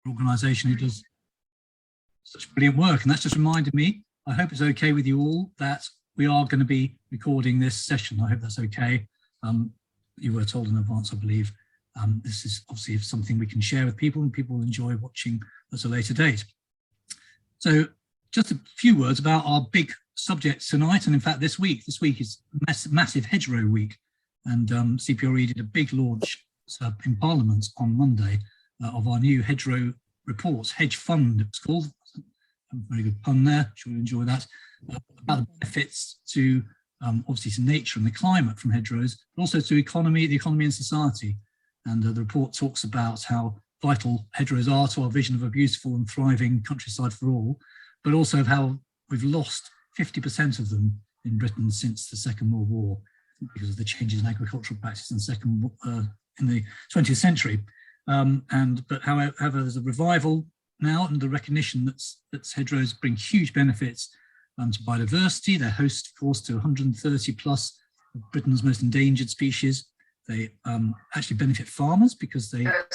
organisation who does such brilliant work. And that's just reminded me, I hope it's okay with you all, that we are going to be recording this session. I hope that's okay. You were told in advance, I believe. This is obviously something we can share with people and people will enjoy watching at a later date. So just a few words about our big subject tonight, and in fact this week. This week is massive hedgerow week, and CPRE did a big launch in Parliament on Monday of our new hedgerow reports. Hedge Fund, it's called. A very good pun there, sure you'll enjoy that. About the benefits to obviously to nature and the climate from hedgerows, but also to the economy and society. And the report talks about how vital hedgerows are to our vision of a beautiful and thriving countryside for all, but also of how we've lost 50% of them in Britain since the Second World War because of the changes in agricultural practice in the 20th century. But however, there's a revival now and the recognition that hedgerows bring huge benefits to biodiversity. They're host, of course, to 130 plus of Britain's most endangered species. They actually benefit farmers because they are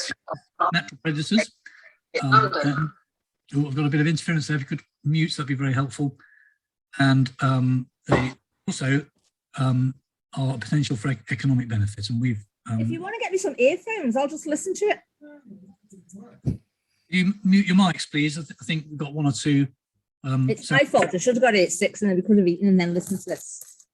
natural predators. I've got a bit of interference there. If you could mute, that'd be very helpful. And they also are a potential for economic benefits. And we've. If you want to get me some earphones, I'll just listen to it. You mute your mics, please. I think we've got one or two. It's my fault. I should have got it at 6 and then we could have eaten and then listened to this.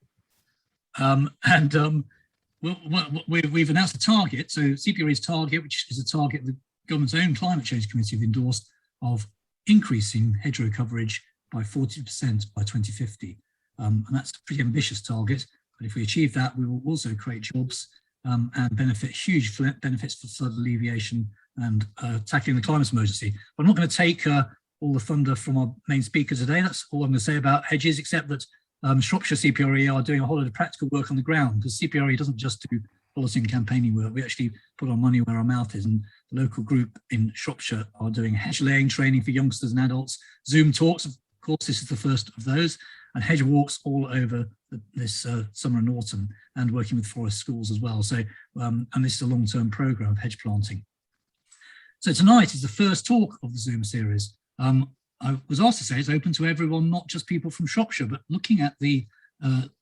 We've announced a target. So CPRE's target, which is a target the government's own climate change committee have endorsed, of increasing hedgerow coverage by 40% by 2050. And that's a pretty ambitious target. But if we achieve that, we will also create jobs and huge benefits for flood alleviation and tackling the climate emergency. But I'm not going to take all the thunder from our main speaker today. That's all I'm going to say about hedges, except that Shropshire CPRE are doing a whole lot of practical work on the ground, because CPRE doesn't just do policy and campaigning work. We actually put our money where our mouth is, and the local group in Shropshire are doing hedgelaying training for youngsters and adults, Zoom talks, of course this is the first of those, and hedge walks all over this summer and autumn, and working with forest schools as well. So, and this is a long-term programme of hedge planting. So tonight is the first talk of the Zoom series. I was asked to say it's open to everyone, not just people from Shropshire, but looking at the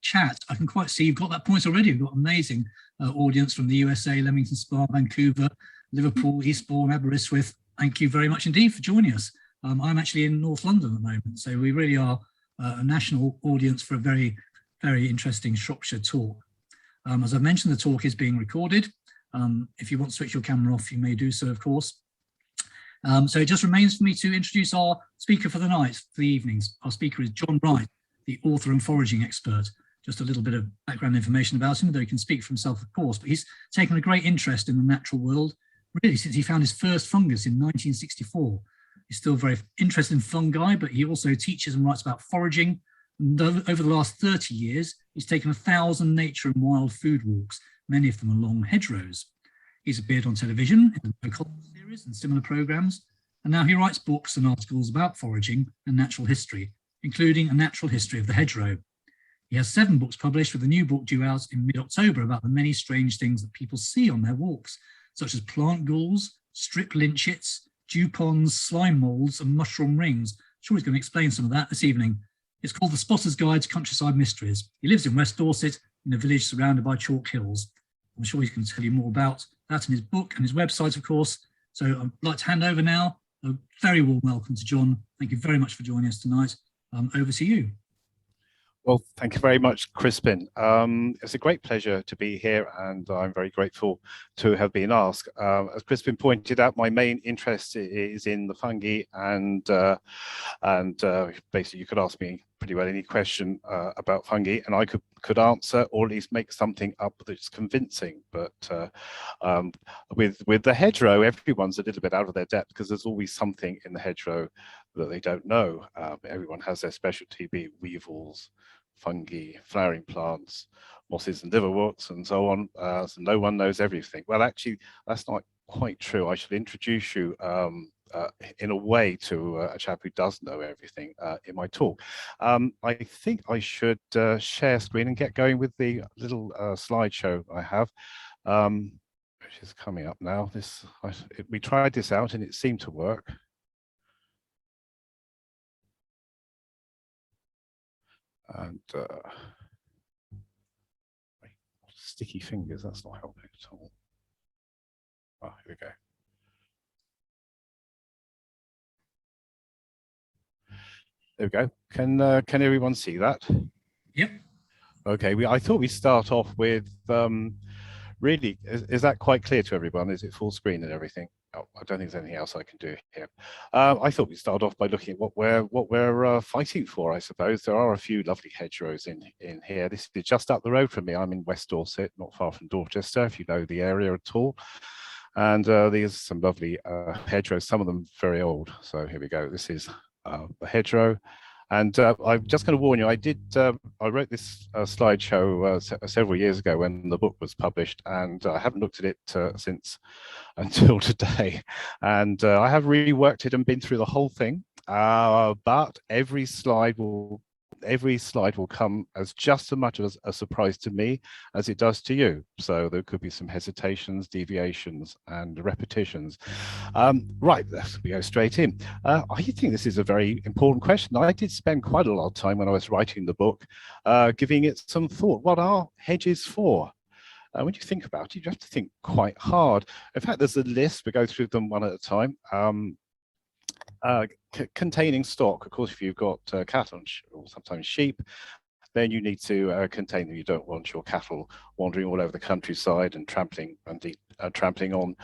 chat, I can quite see you've got that point already. We've got amazing audience from the USA, Leamington Spa, Vancouver, Liverpool, Eastbourne, Aberystwyth. Thank you very much indeed for joining us. I'm actually in North London at the moment, so we really are a national audience for a very, very interesting Shropshire talk. As I mentioned, the talk is being recorded. If you want to switch your camera off, you may do so, of course. So it just remains for me to introduce our speaker for the night, for the evenings. Our speaker is John Wright, the author and foraging expert. Just a little bit of background information about him, though he can speak for himself, of course, but he's taken a great interest in the natural world, really since he found his first fungus in 1964. He's still very interested in fungi, but he also teaches and writes about foraging. And over the last 30 years, he's taken 1,000 nature and wild food walks, many of them along hedgerows. He's appeared on television in the ecology series and similar programmes, and now he writes books and articles about foraging and natural history, including A Natural History of the Hedgerow. He has 7 books published, with a new book due out in mid-October about the many strange things that people see on their walks, such as plant galls, strip lynchets, dew ponds, slime moulds, and mushroom rings. I'm sure he's going to explain some of that this evening. It's called The Spotter's Guide to Countryside Mysteries. He lives in West Dorset, in a village surrounded by chalk hills. I'm sure he can tell you more about that in his book and his website, of course. So I'd like to hand over now. A very warm welcome to John. Thank you very much for joining us tonight. Over to you. Well, thank you very much, Crispin. It's a great pleasure to be here, and I'm very grateful to have been asked. As Crispin pointed out, my main interest is in the fungi, and basically you could ask me pretty well any question about fungi, and I could answer, or at least make something up that's convincing. But with the hedgerow, everyone's a little bit out of their depth, because there's always something in the hedgerow that they don't know. Everyone has their specialty, be it weevils, fungi, flowering plants, mosses and liverworts, and so on. So no one knows everything. Well, actually, that's not quite true. I should introduce you in a way to a chap who does know everything in my talk. I think I should share screen and get going with the little slideshow I have. which is coming up now. We tried this out and it seemed to work. And sticky fingers, that's not helping at all. Oh, here we go. There we go. Can everyone see that? Yep. Okay, I thought we'd start off with really, is that quite clear to everyone? Is it full screen and everything? Oh, I don't think there's anything else I can do here. I thought we'd start off by looking at what we're fighting for, I suppose. There are a few lovely hedgerows in here. This is just up the road from me. I'm in West Dorset, not far from Dorchester, if you know the area at all. And these are some lovely hedgerows, some of them very old. So here we go. This is the hedgerow. And I'm just going to warn you, I wrote this slideshow several years ago when the book was published, and I haven't looked at it since until today. And I have reworked it and been through the whole thing, but every slide will come as just as much as a surprise to me as it does to you. So there could be some hesitations, deviations, and repetitions. Right, let's go straight in. I think this is a very important question. I did spend quite a lot of time when I was writing the book giving it some thought. What are hedges for? When you think about it, you have to think quite hard. In fact, there's a list. We go through them one at a time. Containing stock, of course, if you've got cattle or sometimes sheep, then you need to contain them. You don't want your cattle wandering all over the countryside and trampling on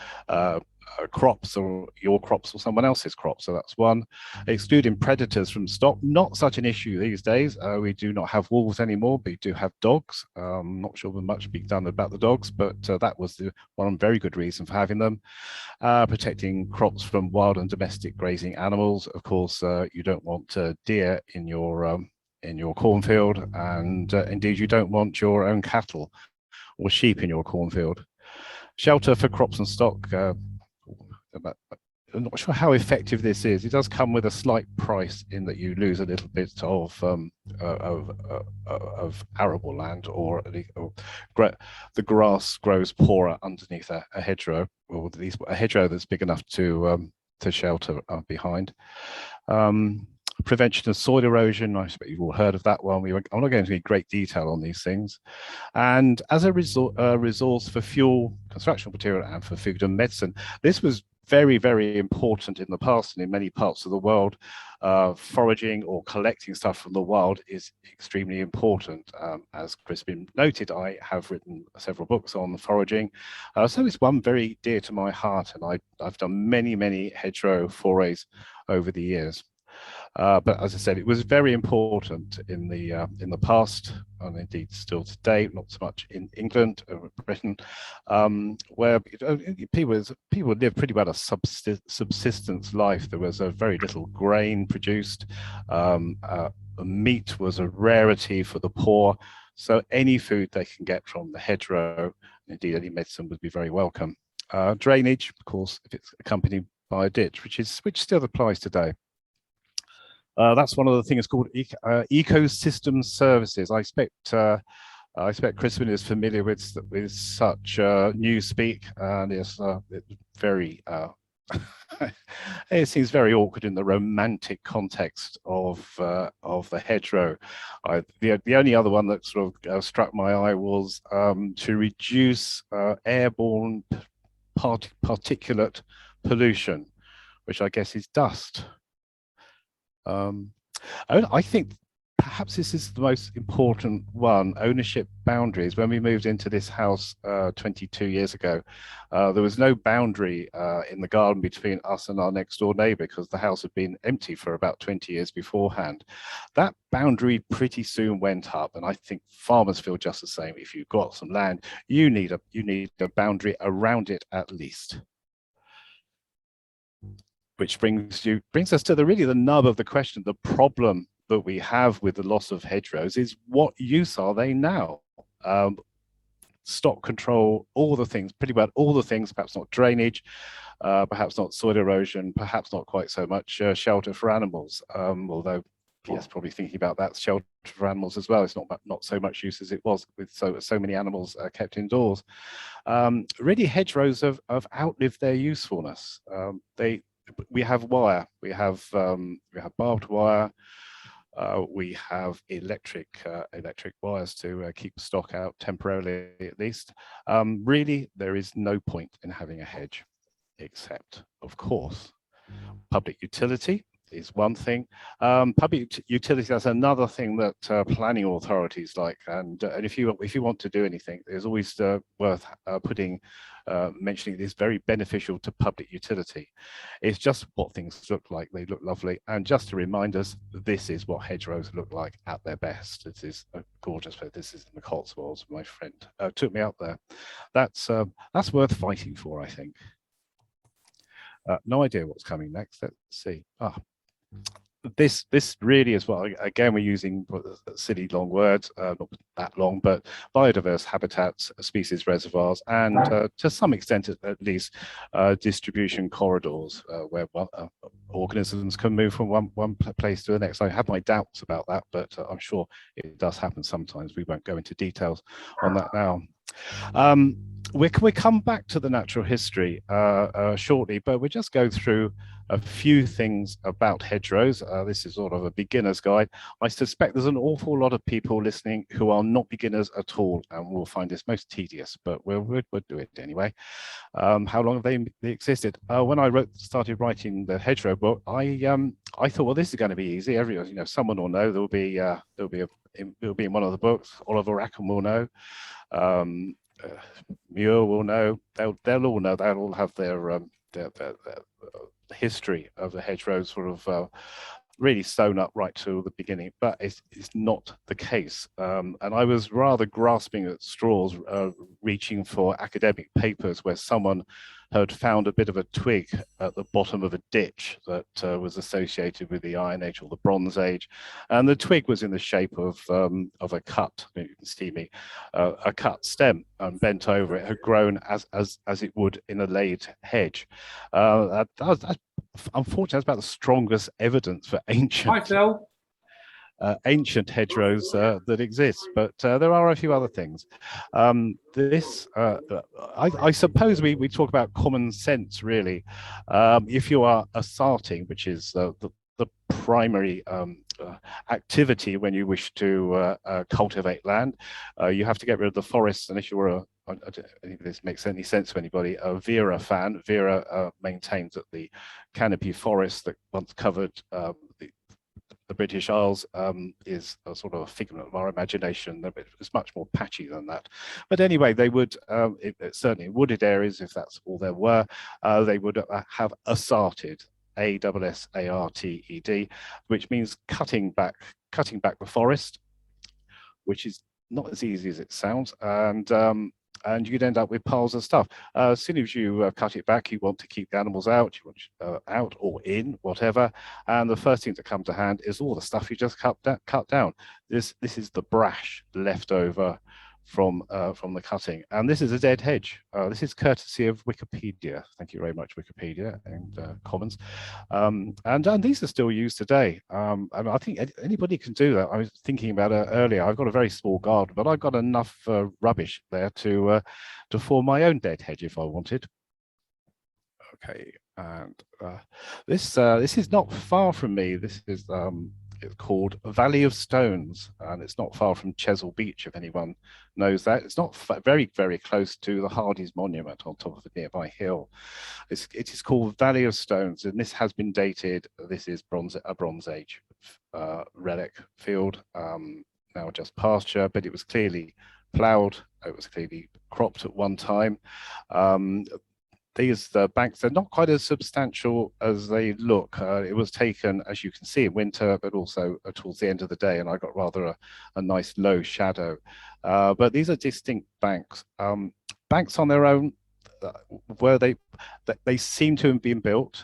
crops, or your crops or someone else's crops. So that's one. Excluding predators from stock, not such an issue these days. We do not have wolves anymore, but we do have dogs. Not sure much being done about the dogs, but that was one very good reason for having them. Protecting crops from wild and domestic grazing animals. Of course, you don't want deer in your cornfield, and indeed you don't want your own cattle or sheep in your cornfield. Shelter for crops and stock. I'm not sure how effective this is. It does come with a slight price in that you lose a little bit of arable land, or the grass grows poorer underneath a hedgerow, or at least a hedgerow that's big enough to shelter behind. Prevention of soil erosion. I expect you've all heard of that one. I'm not going into great detail on these things. And as a resource for fuel, construction material, and for food and medicine. This was very, very important in the past, and in many parts of the world. Foraging or collecting stuff from the wild is extremely important. As Crispin noted, I have written several books on foraging. So it's one very dear to my heart, and I've done many hedgerow forays over the years. But as I said, it was very important in the past, and indeed still today, not so much in England or Britain, where people lived pretty well a subsistence life. There was a very little grain produced. Meat was a rarity for the poor. So any food they can get from the hedgerow, indeed any medicine, would be very welcome. Drainage, of course, if it's accompanied by a ditch, which still applies today. That's one of the things called ecosystem services. I expect Crispin is familiar with such newspeak, and it's very. It seems very awkward in the romantic context of the hedgerow. The only other one that sort of struck my eye was to reduce airborne particulate pollution, which I guess is dust. I think perhaps this is the most important one, ownership boundaries. When we moved into this house 22 years ago, there was no boundary in the garden between us and our next door neighbor, because the house had been empty for about 20 years beforehand. That boundary pretty soon went up, and I think farmers feel just the same. If you've got some land, you need a boundary around it at least. Which brings us to the nub of the question. The problem that we have with the loss of hedgerows is, what use are they now? Stock control, all the things, pretty well all the things, perhaps not drainage, perhaps not soil erosion, perhaps not quite so much shelter for animals, although Yes, probably thinking about that shelter for animals as well. It's not so much use as it was with so many animals kept indoors. Really, hedgerows have outlived their usefulness. We have wire, we have barbed wire, we have electric wires to keep stock out temporarily, at least. Really, there is no point in having a hedge, except, of course, public utility is one thing. Public utility, that's another thing that planning authorities like. And if you want to do anything, there's always worth mentioning it is very beneficial to public utility. It's just what things look like. They look lovely. And just to remind us, this is what hedgerows look like at their best. This is a gorgeous place. This is in the Cotswolds. My friend took me up there. That's worth fighting for, I think. No idea what's coming next. Let's see. This really as well, again, we're using silly long words, not that long, but biodiverse habitats, species reservoirs, and to some extent at least distribution corridors where organisms can move from one place to the next. I have my doubts about that, but I'm sure it does happen sometimes. We won't go into details on that now. We come back to the natural history shortly, but we'll just go through a few things about hedgerows. This is sort of a beginner's guide. I suspect there's an awful lot of people listening who are not beginners at all and will find this most tedious, but we'll do it anyway. How long have they existed? When I started writing the hedgerow book, I thought, well, this is going to be easy. Someone will know. It'll be in one of the books. Oliver Rackham will know. Muir will know. They'll all know. They'll all have their history of the hedgerows sort of really sewn up right to the beginning, but it's not the case. And I was rather grasping at straws, reaching for academic papers where someone had found a bit of a twig at the bottom of a ditch that was associated with the Iron Age or the Bronze Age, and the twig was in the shape of a cut. You can see me, a cut stem, and bent over. It had grown as it would in a laid hedge. That's unfortunately, that's about the strongest evidence for ancient. Hi, Phil. Ancient hedgerows that exist, but there are a few other things. I suppose we talk about common sense, really. If you are asarting, which is the primary activity when you wish to cultivate land, you have to get rid of the forests. And if you were I don't think if this makes any sense to anybody, a Vera fan, Vera maintains that the canopy forest that once covered the British Isles is a sort of a figment of our imagination. It's much more patchy than that. But anyway, they would, certainly in wooded areas, if that's all there were, they would have asarted, ASSARTED, which means cutting back the forest, which is not as easy as it sounds. And you'd end up with piles of stuff. As soon as you cut it back, you want to keep the animals out, you want out or in, whatever. And the first thing to come to hand is all the stuff you just cut down. This is the brash left over from the cutting. And this is a dead hedge. This is courtesy of Wikipedia. Thank you very much, Wikipedia and Commons. And these are still used today. And I think anybody can do that. I was thinking about it earlier. I've got a very small garden, but I've got enough rubbish there to form my own dead hedge if I wanted. Okay, and this is not far from me. This is it's called Valley of Stones, and it's not far from Chesil Beach, if anyone knows that. It's not very, very close to the Hardy's Monument on top of a nearby hill. It is called Valley of Stones, and this has been dated. This is a Bronze Age relic field, now just pasture, but it was clearly ploughed. It was clearly cropped at one time. These banks are not quite as substantial as they look. It was taken, as you can see, in winter, but also towards the end of the day, and I got rather a nice low shadow. But these are distinct banks. Banks on their own, they seem to have been built.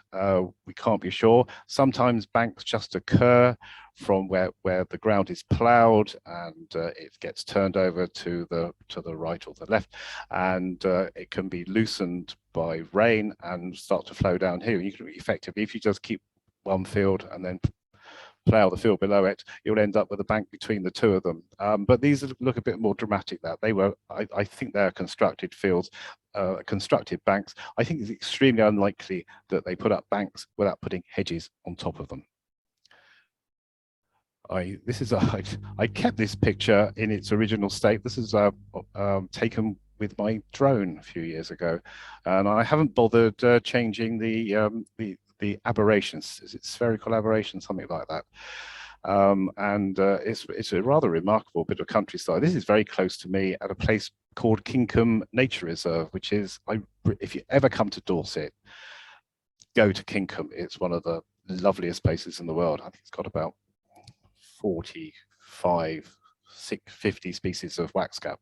We can't be sure. Sometimes banks just occur from where the ground is ploughed and it gets turned over to the right or the left, and it can be loosened by rain and start to flow down here. You can effectively, if you just keep one field and then plough the field below it, you'll end up with a bank between the two of them. But these look a bit more dramatic. That they were, I think they're constructed fields, constructed banks. I think it's extremely unlikely that they put up banks without putting hedges on top of them. I kept this picture in its original state. This is taken with my drone a few years ago, and I haven't bothered changing the aberrations. Is it spherical aberration, something like that? It's a rather remarkable bit of countryside. This is very close to me at a place called Kingcom Nature Reserve, which is, if you ever come to Dorset, go to Kingcom. It's one of the loveliest places in the world. I think it's got about 45, 50 species of waxcap,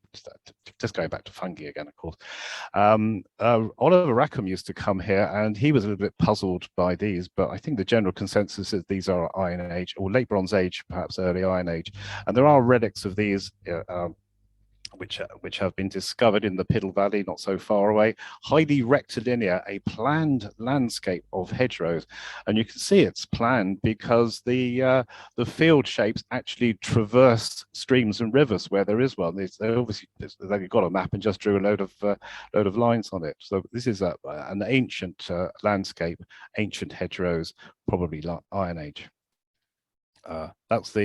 just going back to fungi again, of course. Oliver Rackham used to come here, and he was a little bit puzzled by these, but I think the general consensus is these are Iron Age, or late Bronze Age, perhaps early Iron Age. And there are relics of these which have been discovered in the Piddle Valley, not so far away. Highly rectilinear, a planned landscape of hedgerows, and you can see it's planned because the field shapes actually traverse streams and rivers where there is one. They obviously they've got a map and just drew a load of lines on it. So this is an ancient landscape, ancient hedgerows, probably like Iron Age. That's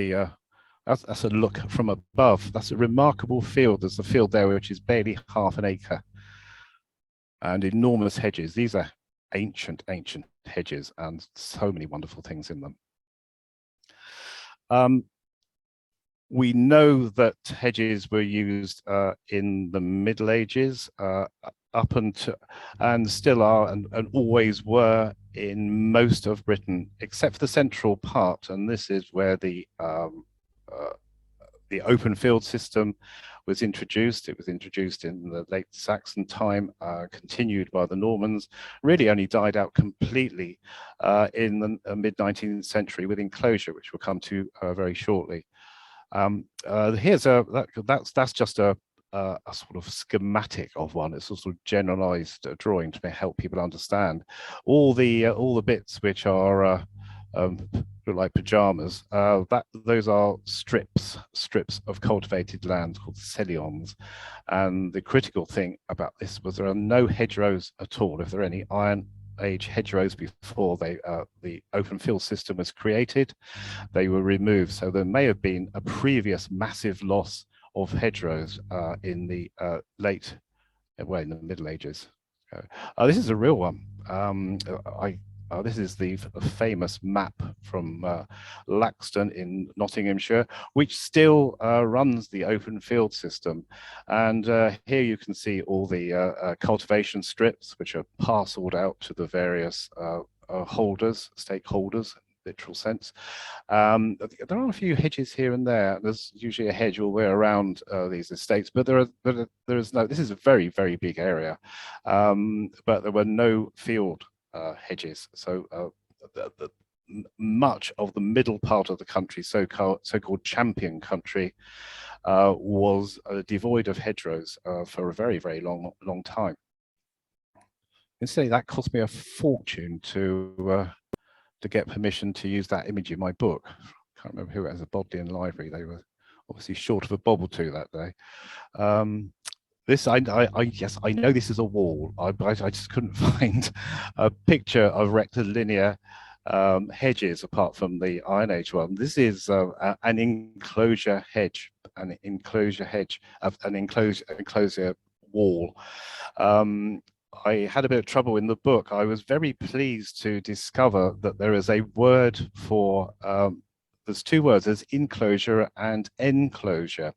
a look from above. That's a remarkable field. There's a field there which is barely half an acre, and enormous hedges. These are ancient hedges, and so many wonderful things in them. We know that hedges were used in the Middle Ages, up until, and still are, and always were in most of Britain, except for the central part. And this is where the open field system was introduced. It was introduced in the late Saxon time, continued by the Normans, really only died out completely in the mid-19th century with enclosure, which we'll come to very shortly. Here's that's just a sort of schematic of one. It's a sort of generalized drawing to help people understand all the bits which are like pajamas. Those are strips of cultivated land called celions. And the critical thing about this was there are no hedgerows at all. If there are any Iron Age hedgerows before the open field system was created, they were removed. So there may have been a previous massive loss of hedgerows in the in the Middle Ages. This is a real one. This is the famous map from Laxton in Nottinghamshire, which still runs the open field system. And here you can see all the cultivation strips, which are parceled out to the various stakeholders, literal sense. There are a few hedges here and there. There's usually a hedge all the way around these estates, but there is no. This is a very, very big area, but there were no field hedges. So much of the middle part of the country, so-called champion country, was devoid of hedgerows for a very, very long time. Instead, that cost me a fortune to get permission to use that image in my book. I can't remember who it was, a Bodleian Library. They were obviously short of a bob or two that day. This, yes, I know this is a wall. I just couldn't find a picture of rectilinear hedges apart from the Iron Age one. This is an enclosure hedge, an enclosure wall. I had a bit of trouble in the book. I was very pleased to discover that there is a word for, there's two words, there's enclosure and enclosure.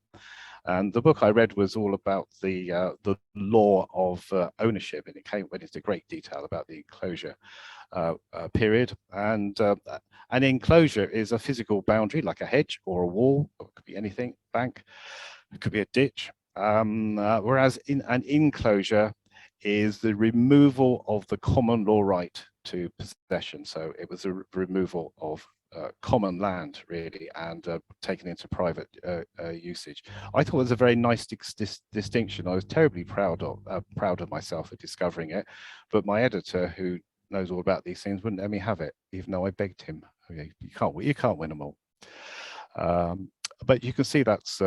And the book I read was all about the law of ownership, and it went into great detail about the enclosure period. And an enclosure is a physical boundary, like a hedge or a wall, or it could be anything, bank, it could be a ditch. Whereas in an enclosure is the removal of the common law right to possession. So it was a removal of common land, really, and taken into private usage. I thought it was a very nice distinction. I was terribly proud of myself for discovering it, but my editor, who knows all about these things, wouldn't let me have it, even though I begged him. Okay, you can't win them all. But you can see that's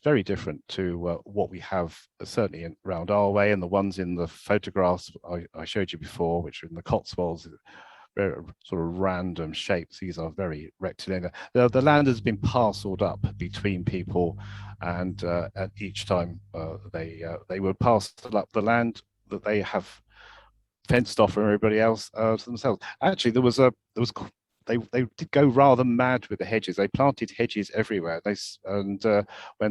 very different to what we have certainly around our way, and the ones in the photographs I showed you before, which are in the Cotswolds, very sort of random shapes. These are very rectilinear. The land has been parcelled up between people, and at each time they would parcel up the land that they have fenced off from everybody else to themselves. Actually, they did go rather mad with the hedges. They planted hedges everywhere. When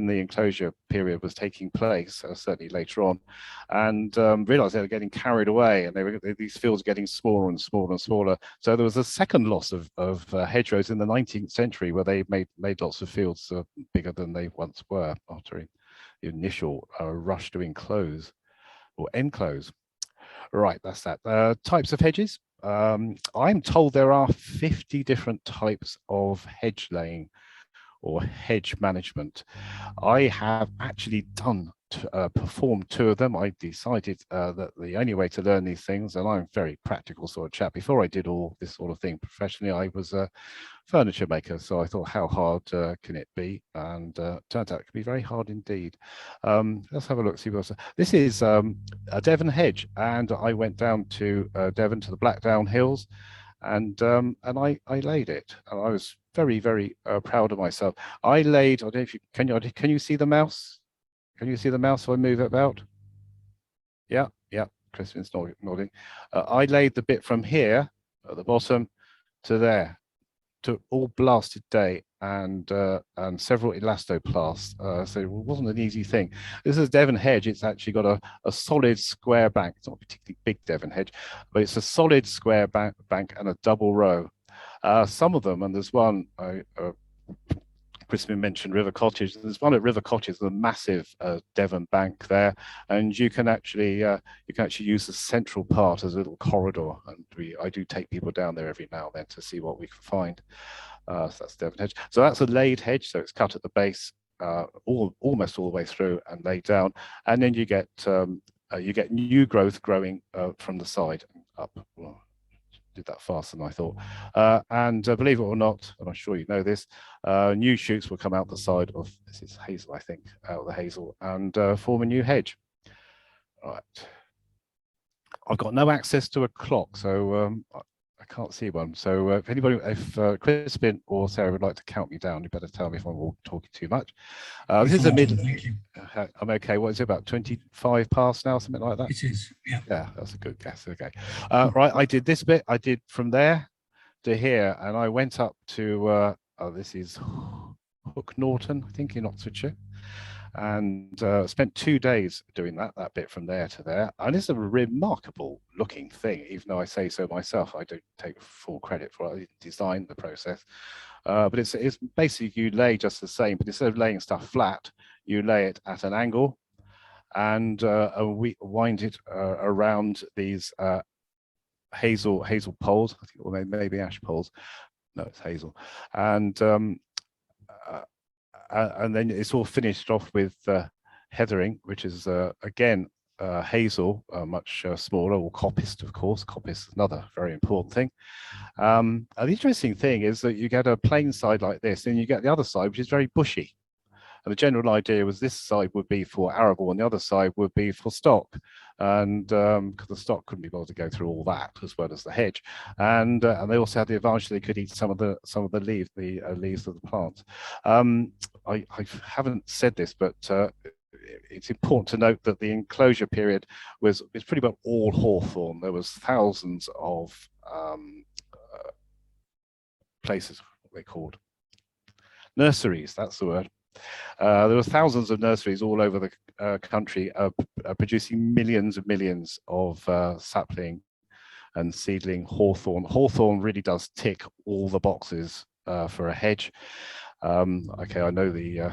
the enclosure period was taking place, certainly later on, and realised they were getting carried away, and these fields getting smaller and smaller and smaller. So there was a second loss of hedgerows in the 19th century, where they made lots of fields bigger than they once were after the initial rush to enclose or enclose. Right, that's that. Types of hedges. I'm told there are 50 different types of hedge laying or hedge management. I have actually performed 2 of them. I decided that the only way to learn these things, and I'm a very practical sort of chap, before I did all this sort of thing professionally, I was a furniture maker. So I thought, how hard can it be? And turns out it can be very hard indeed. Let's have a look, see what's this is a Devon hedge, and I went down to Devon, to the Blackdown Hills, and I laid it, and I was very, very proud of myself. I laid, I don't know if you can you see the mouse? Can you see the mouse if I move it about? Yeah, Crispin's nodding. I laid the bit from here at the bottom to there, to all blasted day, and several elastoplasts. So it wasn't an easy thing. This is Devon hedge. It's actually got a solid square bank. It's not a particularly big Devon hedge, but it's a solid square bank and a double row. Some of them, and there's one, Crispin mentioned River Cottage. There's one at River Cottage, the massive Devon bank there, and you can actually use the central part as a little corridor. And I do take people down there every now and then to see what we can find. So that's Devon hedge. So that's a laid hedge, so it's cut at the base, almost all the way through and laid down, and then you get new growth growing from the side up. Well, did that faster than I thought. And believe it or not, and I'm sure you know this, new shoots will come out the side of, this is hazel, I think, out of the hazel, and form a new hedge. Right. I've got no access to a clock, so I can't see one. So if Crispin or Sarah would like to count me down, you better tell me if I'm talking too much. This is a mid. Thank you. I'm okay. What is it, about 25 past now, something like that? It is, yeah. Yeah, that's a good guess. Okay. Right, I did this bit. I did from there to here, and I went up to, this is Hook Norton, I think, in Oxfordshire, and spent 2 days doing that bit from there to there. And it's a remarkable looking thing, even though I say so myself. I don't take full credit for it. I designed the process. But it's basically, you lay just the same, but instead of laying stuff flat, you lay it at an angle, and we wind it around these hazel poles, I think, or maybe ash poles. No, it's hazel. And then it's all finished off with heathering, which is again hazel, much smaller, or coppiced, of course. Coppice is another very important thing. And the interesting thing is that you get a plain side like this, and you get the other side, which is very bushy. And the general idea was this side would be for arable, and the other side would be for stock. And because the stock couldn't be bothered to go through all that, as well as the hedge, and they also had the advantage they could eat some of the leaves of the plant. I haven't said this, but it's important to note that the enclosure period was pretty much all hawthorn. There was thousands of places, what they called nurseries. That's the word. There were thousands of nurseries all over the country producing millions and millions of sapling and seedling hawthorn. Hawthorn really does tick all the boxes for a hedge. Okay, I know the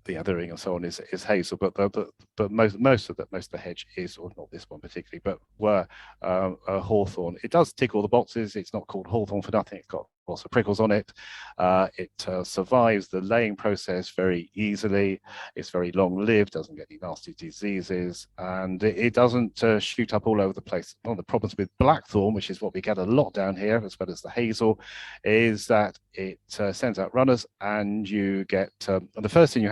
othering and so on is hazel, but most of the hedge is, or not this one particularly, but were hawthorn. It does tick all the boxes. It's not called hawthorn for nothing. It's got lots of prickles on it. It survives the laying process very easily. It's very long-lived, doesn't get any nasty diseases, and it doesn't shoot up all over the place. One of the problems with blackthorn, which is what we get a lot down here, as well as the hazel, is that it sends out runners, and you get the first thing we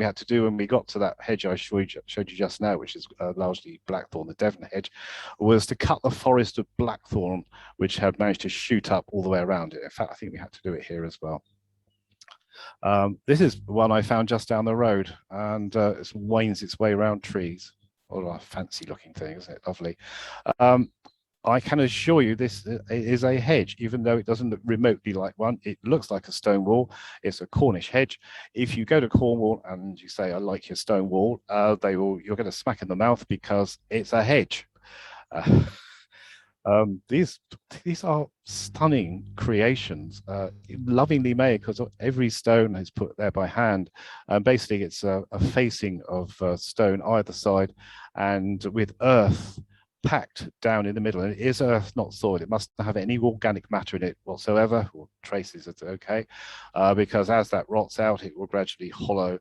had to do when we got to that hedge I showed you just now, which is largely blackthorn, the Devon hedge, was to cut the forest of blackthorn, which had managed to shoot up all the way around it. In fact, I think we had to do it here as well. This is one I found just down the road, and it winds its way around trees. All a fancy looking thing, isn't it? Lovely. I can assure you this is a hedge, even though it doesn't look remotely like one. It looks like a stone wall. It's a Cornish hedge. If you go to Cornwall and you say, I like your stone wall, you're going to smack in the mouth because it's a hedge. These are stunning creations, lovingly made, because every stone is put there by hand. Basically, it's a facing of stone either side, and with earth packed down in the middle. And it is earth, not soil. It mustn't have any organic matter in it whatsoever, or traces. It's okay, because as that rots out, it will gradually hollow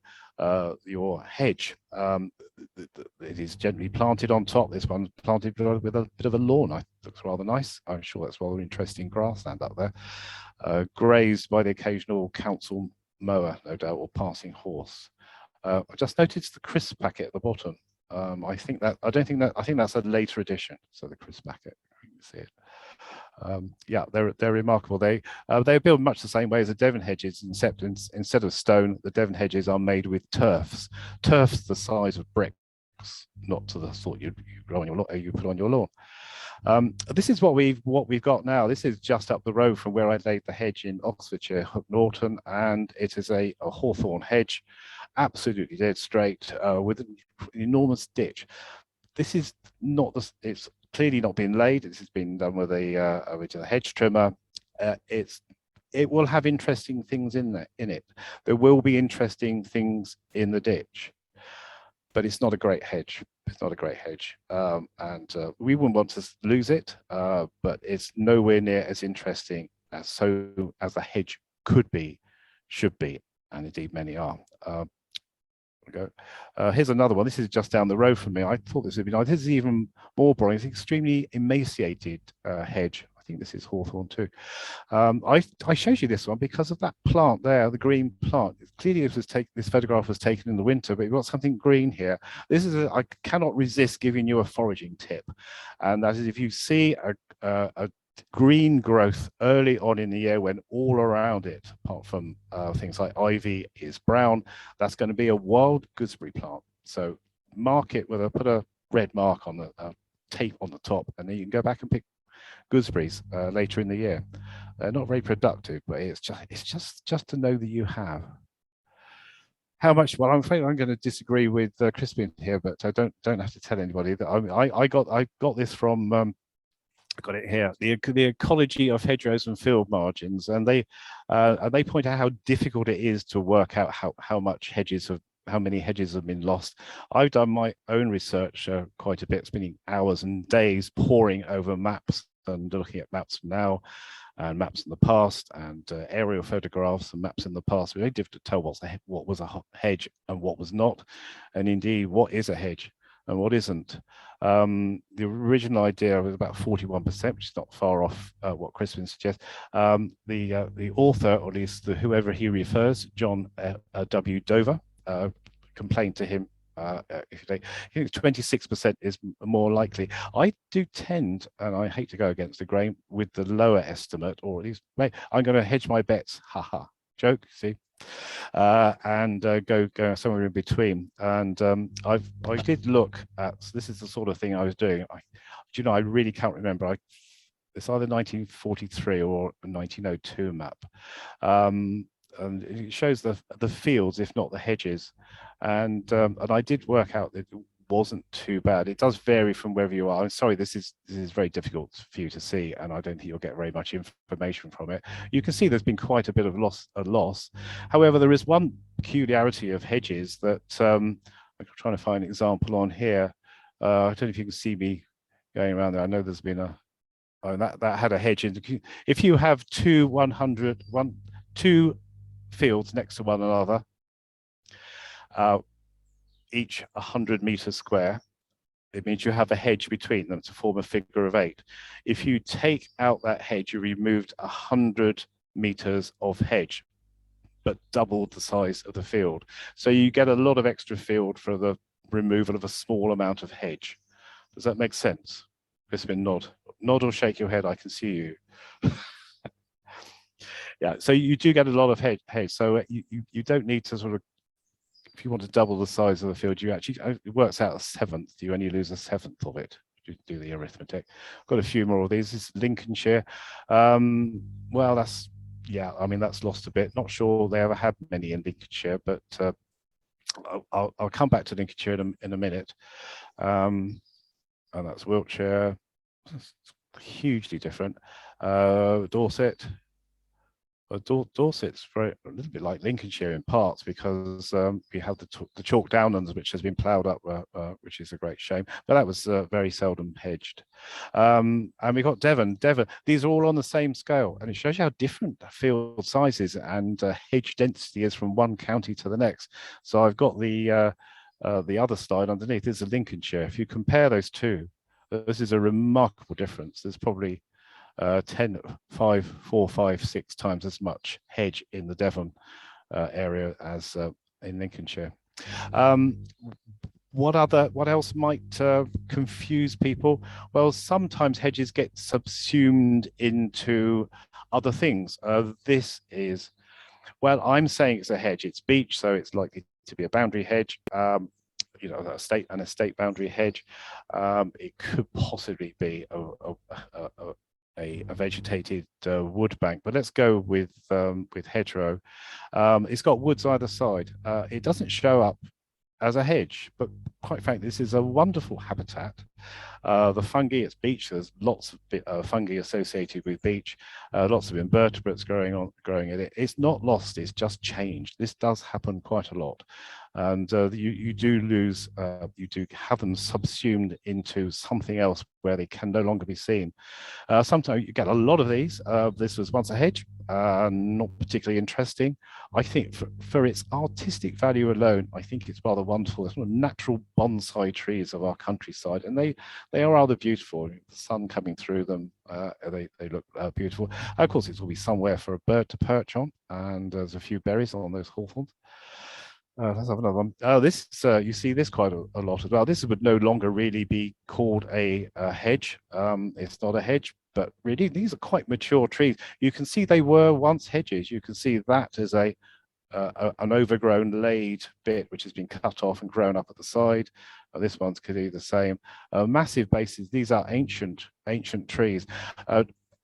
your hedge. It is gently planted on top. This one's planted with a bit of a lawn. It looks rather nice. I'm sure that's rather interesting grassland up there, grazed by the occasional council mower, no doubt, or passing horse. I just noticed the crisp packet at the bottom. I think that's a later edition. So the crisp packet, you can see it. Yeah, they're remarkable. They're built much the same way as the Devon hedges, except instead of stone, the Devon hedges are made with turfs the size of bricks, not to the sort you put on your lawn. This is what we've got now. This is just up the road from where I laid the hedge in Oxfordshire, Norton, and it is a Hawthorn hedge, absolutely dead straight, with an enormous ditch. This is not it's clearly not been laid. This has been done with a hedge trimmer. It will have interesting things in it. There will be interesting things in the ditch, but it's not a great hedge. It's not a great hedge, and we wouldn't want to lose it. But it's nowhere near as interesting as a hedge could be, should be, and indeed many are. Here's another one. This is just down the road from me. I thought this would be nice. This is even more boring. It's an extremely emaciated hedge. I think this is Hawthorn too. I showed you this one because of that plant there, the green plant. Clearly, this photograph was taken in the winter, but you've got something green here. I cannot resist giving you a foraging tip, and that is if you see a green growth early on in the year when all around it, apart from things like ivy, is brown, that's going to be a wild gooseberry plant. So mark it put a red mark on the tape on the top, and then you can go back and pick gooseberries later in the year. They're not very productive, but it's just to know that you have. How much? Well, I'm afraid I'm going to disagree with Crispin here, but I don't have to tell anybody that I got this from. I got it here. The ecology of hedgerows and field margins, and they point out how difficult it is to work out how many hedges have been lost. I've done my own research quite a bit, spending hours and days poring over maps and looking at maps now and maps in the past, and aerial photographs and maps in the past. It's very difficult to tell what was a hedge and what was not, and indeed what is a hedge and what isn't. The original idea was about 41%, which is not far off what Crispin suggests. The author, or at least whoever he refers, John W. Dover, complained to him. If you think 26% is more likely. I do tend, and I hate to go against the grain, with the lower estimate, or at least I'm going to hedge my bets. Haha, joke. See. And go somewhere in between. And I did look at, this is the sort of thing I was doing. I really can't remember. It's either 1943 or a 1902 map. And it shows the fields, if not the hedges. And I did work out that it wasn't too bad. It does vary from wherever you are. I'm sorry, this is very difficult for you to see, and I don't think you'll get very much information from it. You can see there's been quite a bit of loss. However, there is one peculiarity of hedges that I'm trying to find an example on here. I don't know if you can see me going around there. I know there's been Oh, that had a hedge in. If you have two fields next to one another, each 100 meters square, it means you have a hedge between them to form a figure of 8. If you take out that hedge, you removed 100 meters of hedge, but doubled the size of the field. So you get a lot of extra field for the removal of a small amount of hedge. Does that make sense? Crispin, nod or shake your head. I can see you. Yeah, so you do get a lot of hedge. So you don't need to sort of, if you want to double the size of the field, you actually, it works out a seventh. You only lose a seventh of it. You do the arithmetic. Got a few more of these. This is Lincolnshire. Well, that's, yeah, I mean, that's lost a bit. Not sure they ever had many in Lincolnshire, but I'll come back to Lincolnshire in a minute. And that's Wiltshire. It's hugely different. Dorset. Dorset's a little bit like Lincolnshire in parts, because we have the chalk downlands, which has been ploughed up, which is a great shame. But that was very seldom hedged. And we got Devon. These are all on the same scale, and it shows you how different field sizes and hedge density is from one county to the next. So I've got the other slide underneath. This is Lincolnshire. If you compare those two, this is a remarkable difference. There's probably 4, 5, 6 times as much hedge in the Devon area as in Lincolnshire. What else might confuse people? Well, sometimes hedges get subsumed into other things. This is, well, I'm saying it's a hedge. It's beech, so it's likely to be a boundary hedge. You know, an estate boundary hedge. It could possibly be a vegetated wood bank, but let's go with hedgerow. It's got woods either side. It doesn't show up as a hedge, but quite frankly, this is a wonderful habitat. The fungi, it's beech. There's lots of fungi associated with beech. Lots of invertebrates growing in it. It's not lost. It's just changed. This does happen quite a lot, and you do have them subsumed into something else where they can no longer be seen. Sometimes you get a lot of these. This was once a hedge, not particularly interesting. I think for its artistic value alone, I think it's rather wonderful. It's sort of natural bonsai trees of our countryside, and they are rather beautiful. The sun coming through them, they look beautiful. Of course, it's always somewhere for a bird to perch on, and there's a few berries on those hawthorns. Let's have another one. This you see this quite a lot as well. This would no longer really be called a hedge. It's not a hedge, but really these are quite mature trees. You can see they were once hedges. You can see that as an overgrown laid bit which has been cut off and grown up at the side. This one's could do the same. Massive bases. These are ancient trees.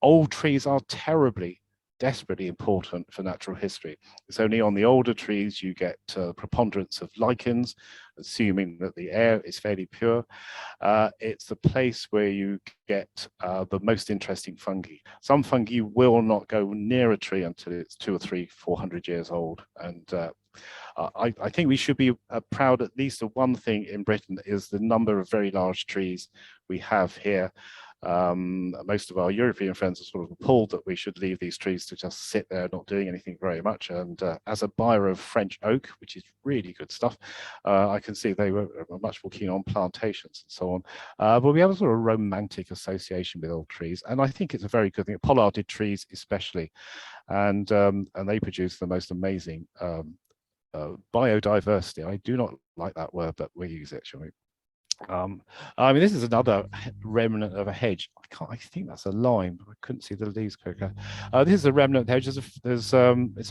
Old trees are desperately important for natural history. It's only on the older trees you get preponderance of lichens, assuming that the air is fairly pure. It's the place where you get the most interesting fungi. Some fungi will not go near a tree until it's 200 or 300, 400 years old. And I think we should be proud at least of one thing in Britain is the number of very large trees we have here. Most of our European friends are sort of appalled that we should leave these trees to just sit there not doing anything very much. And as a buyer of French oak, which is really good stuff, I can see they were much more keen on plantations and so on. But we have a sort of romantic association with old trees, and I think it's a very good thing. Pollarded trees especially, and they produce the most amazing biodiversity. I do not like that word, but we'll use it, shall we? I mean, this is another remnant of a hedge. I think that's a lime. I couldn't see the leaves quicker. This is a remnant hedge. It's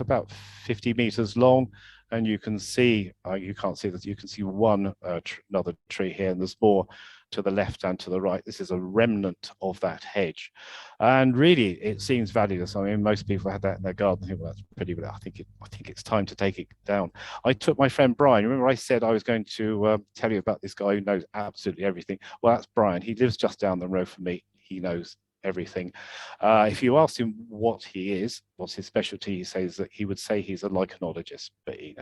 about 50 meters long, and you can see, you can't see this, you can see another tree here, and there's more to the left and to the right. This is a remnant of that hedge, and really it seems valueless. I mean, most people had that in their garden. Think, well, that's pretty, but I think it's time to take it down. I took my friend Brian. Remember I said I was going to tell you about this guy who knows absolutely everything? Well, that's Brian. He lives just down the road from me. He knows everything. If you asked him what he is, what's his specialty, he says that he would say he's a lichenologist, but he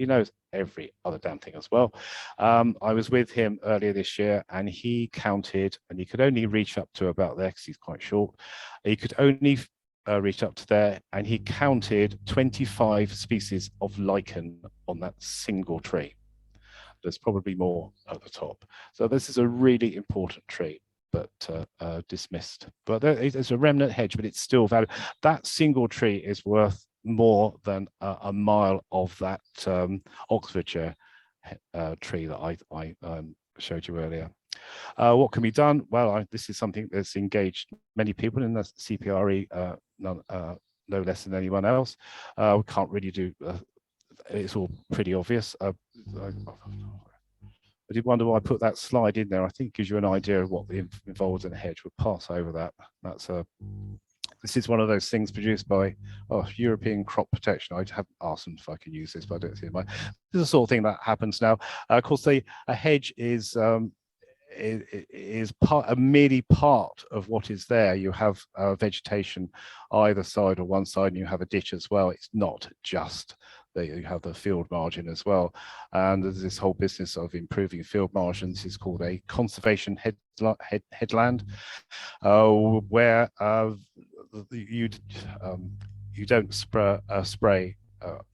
knows every other damn thing as well. I was with him earlier this year, and he counted, and he could only reach up to about there because he's quite short. He could only reach up to there, and he counted 25 species of lichen on that single tree. There's probably more at the top. So this is a really important tree, but dismissed. But it's a remnant hedge, but it's still valuable. That single tree is worth more than a mile of that Oxfordshire tree that I showed you earlier. What can be done? Well, this is something that's engaged many people in the CPRE, no less than anyone else. We can't really do, it's all pretty obvious. I did wonder why I put that slide in there. I think it gives you an idea of what involves in a hedge. We'll pass over that. This is one of those things produced by European Crop Protection. I haven't asked them if I can use this, but I don't see it. This is the sort of thing that happens now. Of course, a hedge is merely part of what is there. You have vegetation either side or one side, and you have a ditch as well. It's not just that you have the field margin as well. And there's this whole business of improving field margins. It's called a conservation headland, where you don't spray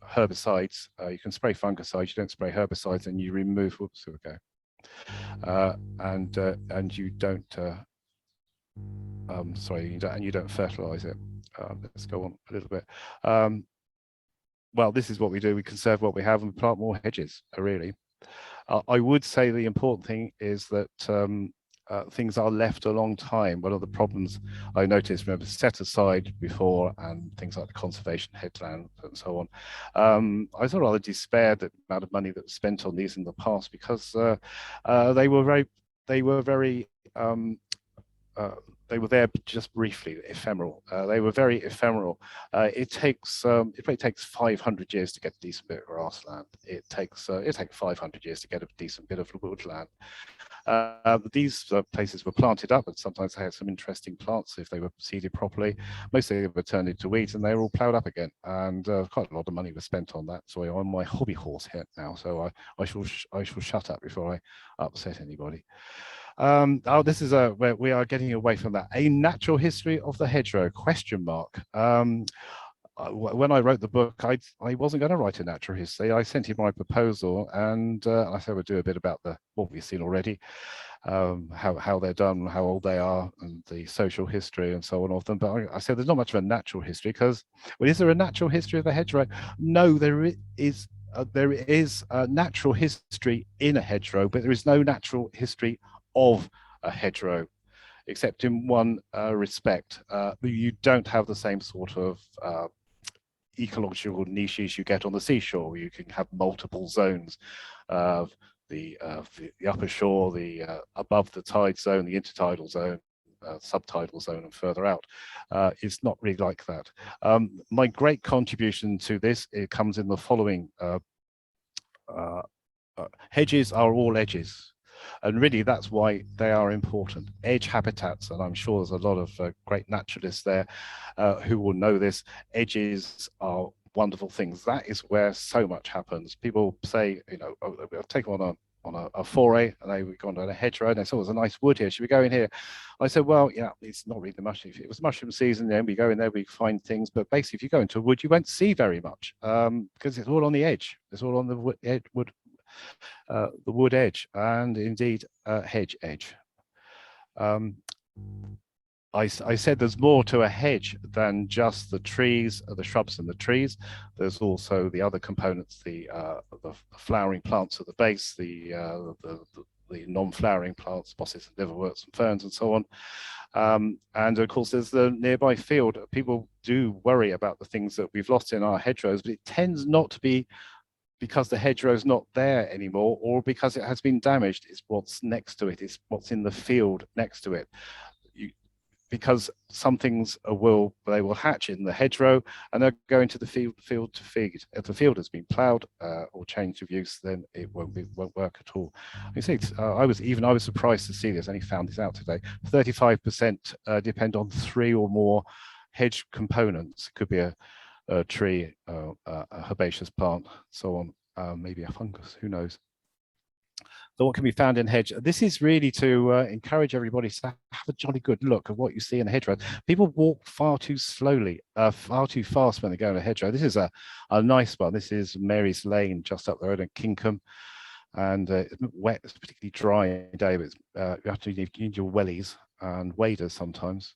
herbicides. You can spray fungicides. You don't spray herbicides, and you remove. Whoops, here we go. And you don't you don't fertilize it. Let's go on a little bit. Well, this is what we do. We conserve what we have and plant more hedges, really. I would say the important thing is that things are left a long time. One of the problems I noticed, remember, set aside before and things like the conservation headland and so on. I sort of rather despaired at the amount of money that was spent on these in the past, because they were there just briefly, ephemeral. They were very ephemeral. It probably takes 500 years to get a decent bit of grassland. It takes 500 years to get a decent bit of woodland. These places were planted up, and sometimes they had some interesting plants if they were seeded properly. Mostly they were turned into weeds, and they were all ploughed up again. And quite a lot of money was spent on that. So I'm on my hobby horse here now. So I shall shut up before I upset anybody. This is where we are getting away from that. A natural history of the hedgerow ? When I wrote the book, I wasn't going to write a natural history. I sent him my proposal, and I said we'll do a bit about what we've seen already, how they're done, how old they are, and the social history and so on of them. But I said there's not much of a natural history, because, well, is there a natural history of the hedgerow? No, there is a natural history in a hedgerow, but there is no natural history of a hedgerow, except in one respect. You don't have the same sort of ecological niches you get on the seashore. You can have multiple zones of the upper shore, the above the tide zone, the intertidal zone, subtidal zone, and further out. It's not really like that. My great contribution to this, it comes in the following. Hedges are all edges. And really, that's why they are important. Edge habitats, and I'm sure there's a lot of great naturalists there who will know this. Edges are wonderful things. That is where so much happens. People say, I've taken on a foray, and they've gone down a hedgerow, and they saw there's a nice wood here. Should we go in here? I said, well, yeah, it's not really the mushroom. If it was mushroom season, then we go in there, we find things. But basically, if you go into a wood, you won't see very much because it's all on the edge. It's all on the wood edge, and indeed hedge edge. I said there's more to a hedge than just the trees, the shrubs and the trees. There's also the other components, the flowering plants at the base, the non-flowering plants, mosses and liverworts and ferns and so on. And of course, there's the nearby field. People do worry about the things that we've lost in our hedgerows, but it tends not to be because the hedgerow is not there anymore, or because it has been damaged. It's what's next to it. It's what's in the field next to it. because some things they will hatch in the hedgerow and they'll go into the field to feed. If the field has been ploughed or changed of use, then it won't work at all. You see, I was surprised to see this. I only found this out today. 35% depend on 3 or more hedge components. It could be a tree, a herbaceous plant, so on, maybe a fungus. Who knows? So what can be found in hedge? This is really to encourage everybody to have a jolly good look at what you see in a hedgerow. People walk far too slowly, far too fast when they go in a hedgerow. This is a nice one. This is Mary's Lane, just up the road in Kingcom. And it's wet, it's particularly dry day, but you have to need your wellies and waders sometimes.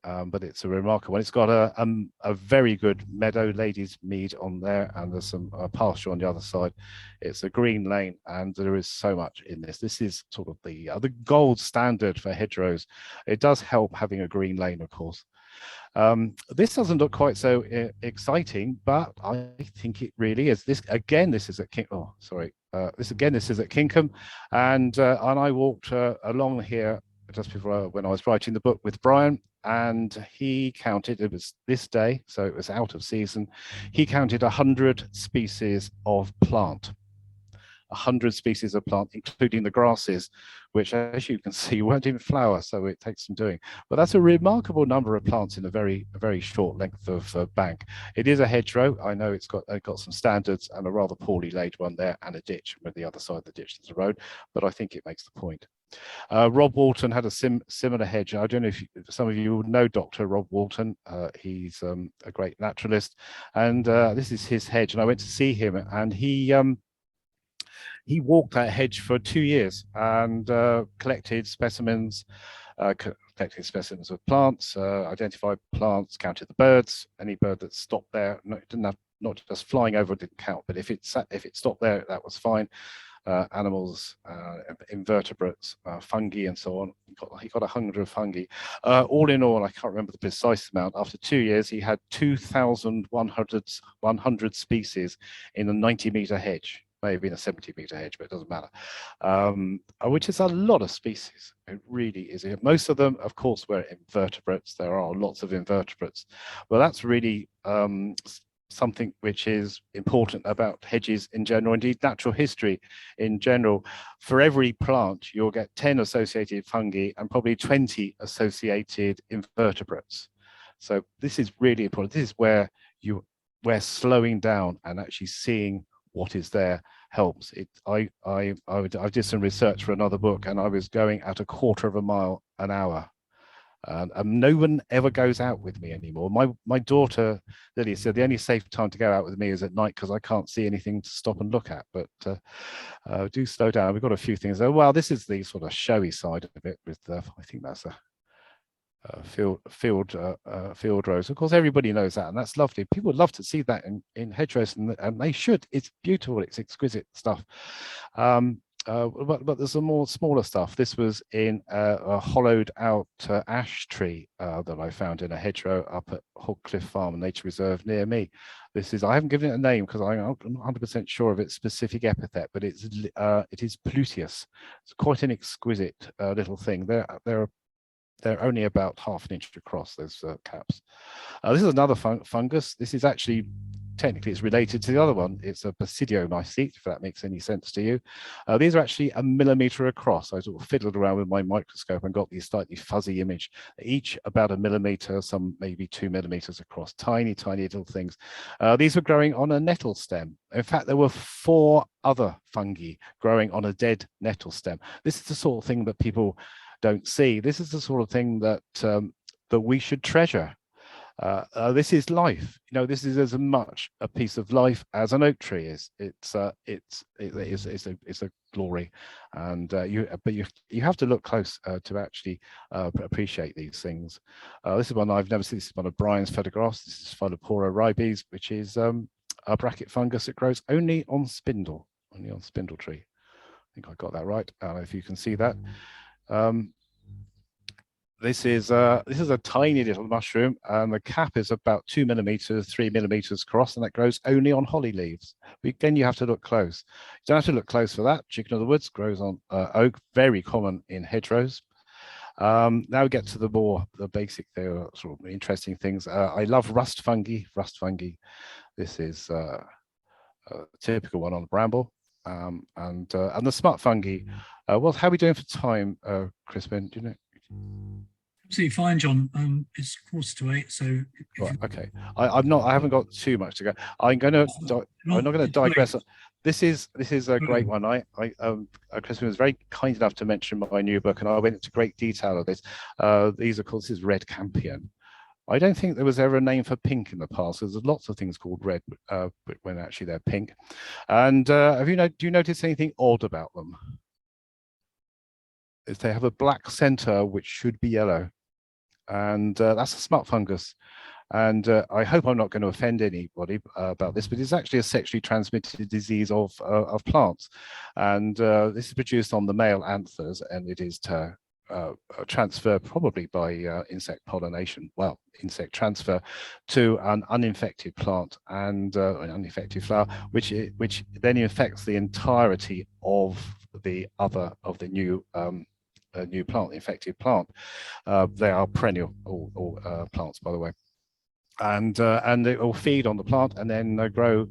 But it's a remarkable one. It's got a very good meadow, ladies' mead on there, and there's some pasture on the other side. It's a green lane, and there is so much in this. This is sort of the gold standard for hedgerows. It does help having a green lane, of course. This doesn't look quite so exciting, but I think it really is. This is at this is at Kingcom, and I walked along here just before when I was writing the book with Brian, and he counted, it was this day, so it was out of season, he counted 100 species of plant. 100 species of plant, including the grasses, which, as you can see, won't even flower, so it takes some doing. But that's a remarkable number of plants in a very short length of bank. It is a hedgerow. I know it's got some standards and a rather poorly laid one there, and a ditch with the other side of the ditch is the road, but I think it makes the point. Rob Walton had a similar hedge. I don't know if some of you know Dr. Rob Walton. He's a great naturalist, and this is his hedge. And I went to see him, and he walked that hedge for 2 years and collected specimens of plants, identified plants, counted the birds. Any bird that stopped there, not just flying over didn't count, but if it stopped there, that was fine. Animals, invertebrates, fungi, and so on. He got 100 fungi. All in all, I can't remember the precise amount. After 2 years, he had 2,100 species in a 90-meter hedge. Maybe in a 70-meter hedge, but it doesn't matter. Which is a lot of species. It really is. Most of them, of course, were invertebrates. There are lots of invertebrates. Well, that's really something which is important about hedges in general, indeed natural history in general. For every plant, you'll get 10 associated fungi and probably 20 associated invertebrates. So this is really important. This is where slowing down and actually seeing what is there helps. I did some research for another book, and I was going at 1/4 mile an hour. And no one ever goes out with me anymore. My daughter Lily said the only safe time to go out with me is at night because I can't see anything to stop and look at. But do slow down. We've got a few things. Oh, well, this is the sort of showy side of it. With I think that's a field rows. Of course, everybody knows that, and that's lovely. People would love to see that in hedgerows, and they should. It's beautiful. It's exquisite stuff. But there's some more smaller stuff. This was in a hollowed out ash tree that I found in a hedgerow up at Hogcliffe Farm Nature Reserve near me. I haven't given it a name because I'm not 100% sure of its specific epithet, but it is Plutius. It's quite an exquisite little thing. They're only about ½ an inch across, those caps. This is another fungus. This is actually, technically it's related to the other one. It's a Pseudoancient, if that makes any sense to you. These are actually 1 millimeter across. I sort of fiddled around with my microscope and got these slightly fuzzy image, each about 1 millimeter, some maybe 2 millimeters across, tiny little things. These were growing on a nettle stem. In fact, there were 4 other fungi growing on a dead nettle stem. This is the sort of thing that people don't see. This is the sort of thing that that we should treasure. This is life. This is as much a piece of life as an oak tree is. It's a glory, and you have to look close to actually appreciate these things. This is one I've never seen. This is one of Brian's photographs. This is Phyllophora ribes, which is a bracket fungus that grows only on spindle tree. I think I got that right. I don't know if you can see that. This is a tiny little mushroom, and the cap is about 2 millimeters, 3 millimeters across, and that grows only on holly leaves. But again, you have to look close. You don't have to look close for that. Chicken of the woods grows on oak, very common in hedgerows. Now we get to the basic, sort of interesting things. I love rust fungi. Rust fungi. This is a typical one on the bramble, and the smut fungi. Well, how are we doing for time, Crispin? Do you know? Absolutely fine, John. It's 7:45, so Right, okay. I haven't got too much to go. I'm not going to digress. This is a great one. Crispin was very kind enough to mention my new book, and I went into great detail of this. These are called, this is red campion. I don't think there was ever a name for pink in the past. There's lots of things called red, but when actually they're pink. And do you notice anything odd about them? Is they have a black center which should be yellow, and that's a smut fungus. And I hope I'm not going to offend anybody about this, but it's actually a sexually transmitted disease of plants, and this is produced on the male anthers, and it is to transfer probably by insect pollination, well, insect transfer to an uninfected plant and an uninfected flower, which then infects the entirety of the new new plant, infected plant. They are perennial all plants, by the way, and it will feed on the plant and then grow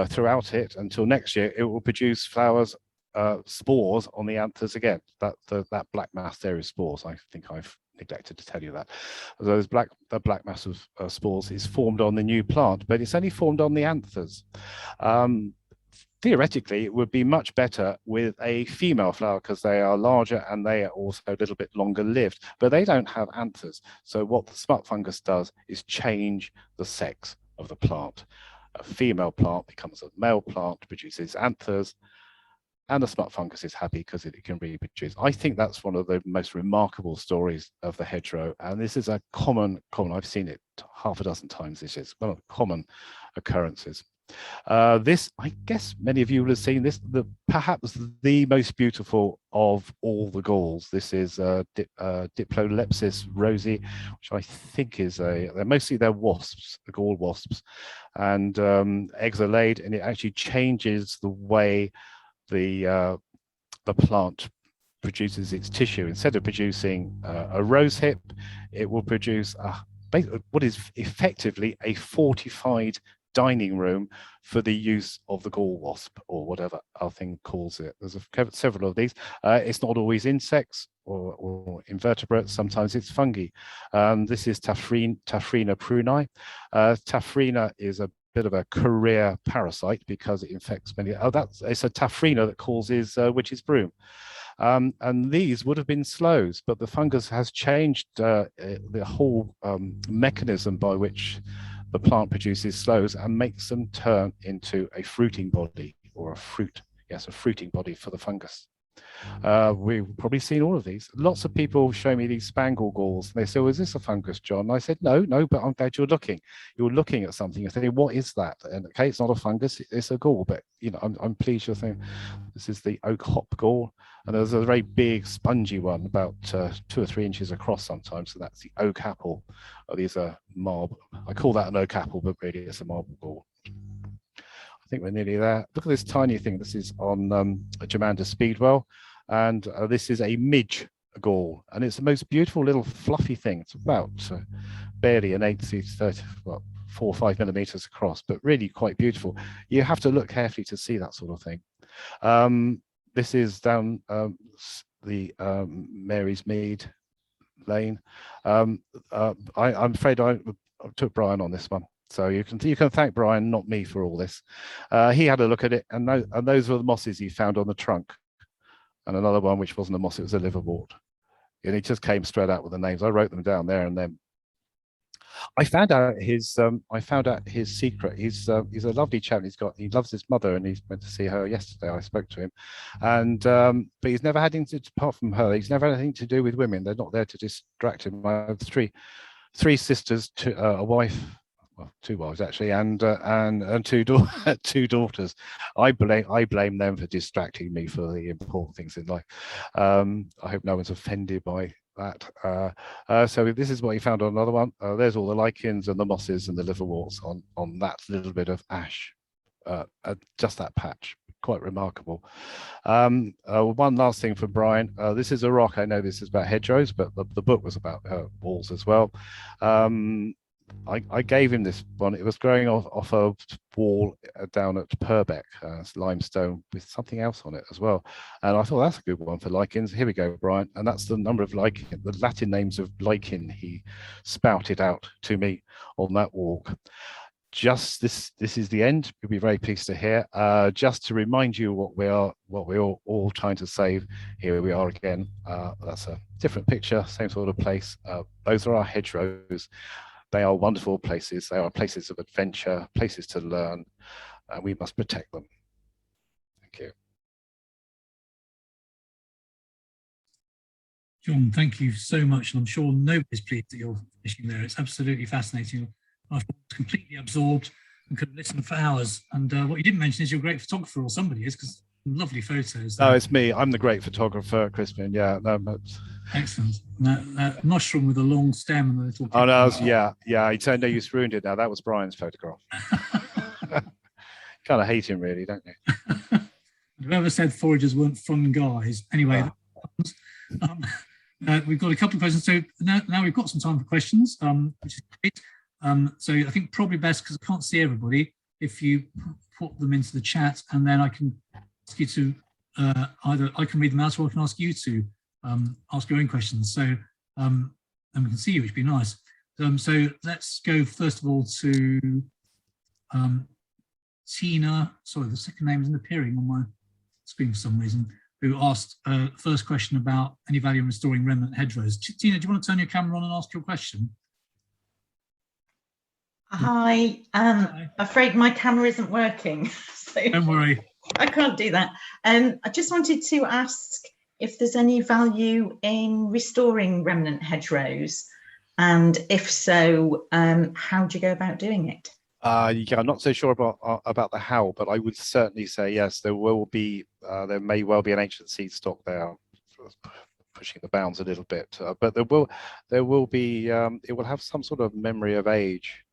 throughout it until next year. It will produce flowers, spores on the anthers again. That black mass there is spores. I think I've neglected to tell you that. The black mass of spores is formed on the new plant, but it's only formed on the anthers. Theoretically, it would be much better with a female flower because they are larger and they are also a little bit longer lived, but they don't have anthers. So what the smut fungus does is change the sex of the plant. A female plant becomes a male plant, produces anthers, and the smut fungus is happy because it can reproduce. I think that's one of the most remarkable stories of the hedgerow, and this is a common, I've seen it half a dozen times. This is one of the common occurrences. This, I guess many of you will have seen this, perhaps the most beautiful of all the galls. This is Diplolepsis rosie, which I think is they're wasps, the gall wasps, and eggs are laid, and it actually changes the way the plant produces its tissue. Instead of producing a rose hip, it will produce what is effectively a fortified dining room for the use of the gall wasp, or whatever our thing calls it. There's several of these. It's not always insects or invertebrates. Sometimes it's fungi. This is Taphrina prunai. Taphrina is a bit of a career parasite because it infects many. It's a Taphrina that causes witch's broom. And these would have been sloes, but the fungus has changed the whole mechanism by which the plant produces sloes and makes them turn into a fruiting body, or a fruiting body for the fungus. We've probably seen all of these. Lots of people show me these spangle galls, and they say, "Oh, is this a fungus, John?" And I said, no, but I'm glad you're looking. You're looking at something. You're thinking, what is that? And okay, it's not a fungus, it's a gall, but I'm pleased you're thinking. This is the oak hop gall, and there's a very big spongy one, about 2 or 3 inches across sometimes, so that's the oak apple. These are marble. I call that an oak apple, but really it's a marble gall. I think we're nearly there. Look at this tiny thing. This is on Germander Speedwell, and this is a midge gall, and it's the most beautiful little fluffy thing. It's about barely an 4 or 5 millimeters across, but really quite beautiful. You have to look carefully to see that sort of thing. This is down the Mary's Mead Lane. I'm afraid I took Brian on this one. So you can thank Brian, not me, for all this. He had a look at it, and those were the mosses he found on the trunk. And another one which wasn't a moss, it was a liverwort. And he just came straight out with the names. I wrote them down there and then. I found out his secret. He's a lovely chap. He loves his mother, and he went to see her yesterday. I spoke to him, and but he's never had anything apart from her. He's never had anything to do with women. They're not there to distract him. I have three sisters, a wife. Well, 2 wives actually, and 2 daughters. I blame them for distracting me for the important things in life. I hope no one's offended by that. So this is what he found on another one. There's all the lichens and the mosses and the liverworts on that little bit of ash, just that patch. quite remarkable. One last thing for Brian. This is a rock. I know this is about hedgerows, but the book was about walls as well. I gave him this one. It was growing off a wall down at Purbeck, limestone with something else on it as well. And I thought that's a good one for lichens. Here we go, Brian. And that's the number of the Latin names of lichen he spouted out to me on that walk. Just this is the end. You'll be very pleased to hear. Just to remind you what we're all trying to save. Here we are again. That's a different picture, same sort of place. Those are our hedgerows. They are wonderful places. They are places of adventure, places to learn, and we must protect them. Thank you. John, thank you so much. And I'm sure nobody's pleased that you're fishing there. It's absolutely fascinating. I was completely absorbed and could listen for hours. And what you didn't mention is you're a great photographer, or somebody is, because lovely photos. No, it's me. I'm the great photographer, Crispin. Yeah, no, but... Excellent. That mushroom with a long stem and a little... Oh, no, yeah. I turned out you ruined it now. That was Brian's photograph. Kind of hate him, really, don't you? Whoever said foragers weren't fun guys. Anyway, we've got a couple of questions. So now we've got some time for questions, which is great. So I think probably best, because I can't see everybody, if you put them into the chat, and then I can ask you to either I can read them out, or I can ask you to ask your own questions. So and we can see you, which would be nice. So let's go first of all to Tina. Sorry, the second name isn't appearing on my screen for some reason. Who asked first question about any value in restoring remnant hedgerows. Tina, do you want to turn your camera on and ask your question? Hi, afraid my camera isn't working. So don't worry. I can't do that. I just wanted to ask if there's any value in restoring remnant hedgerows, and if so, how do you go about doing it? Yeah, I'm not so sure about the how, but I would certainly say yes. There will be, there may well be an ancient seed stock there, pushing the bounds a little bit, but there will be, it will have some sort of memory of age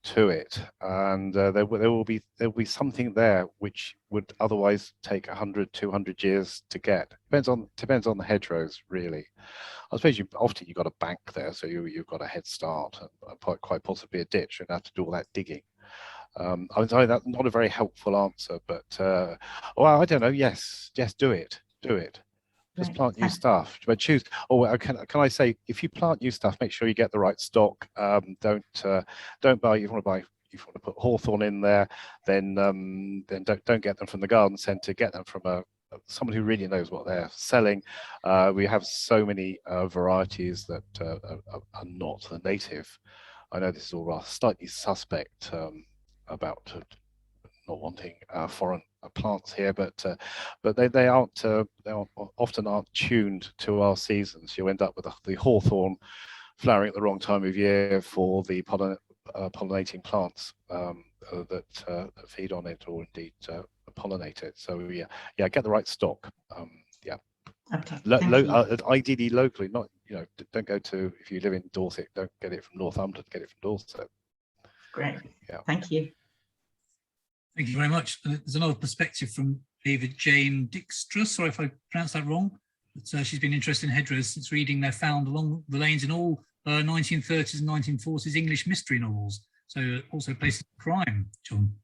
to it, and there will be something there which would otherwise take 100, 200 years to get. Depends on the hedgerows, really. I suppose often you've got a bank there, so you've got a head start, and quite possibly a ditch, and have to do all that digging. I'm sorry, that's not a very helpful answer, but well, I don't know. Yes, do it. Just plant new stuff, but choose. Oh, can I say, if you plant new stuff, make sure you get the right stock. Don't buy. If you want to put Hawthorn in there, then don't get them from the garden centre. Get them from someone who really knows what they're selling. We have so many varieties that are not the native. I know this is all slightly suspect about not wanting foreign plants here, but they often aren't tuned to our seasons. You end up with the hawthorn flowering at the wrong time of year for the pollinating plants that feed on it, or indeed pollinate it. So yeah, get the right stock. Yeah. Okay. Ideally locally, not, don't go to, if you live in Dorset, don't get it from Northampton, get it from Dorset. Great. Yeah. Thank you. Thank you very much. There's another perspective from David Jane Dijkstra. Sorry if I pronounced that wrong. But she's been interested in hedgerows since reading they're found along the lanes in all 1930s and 1940s English mystery novels. So also places of crime, John.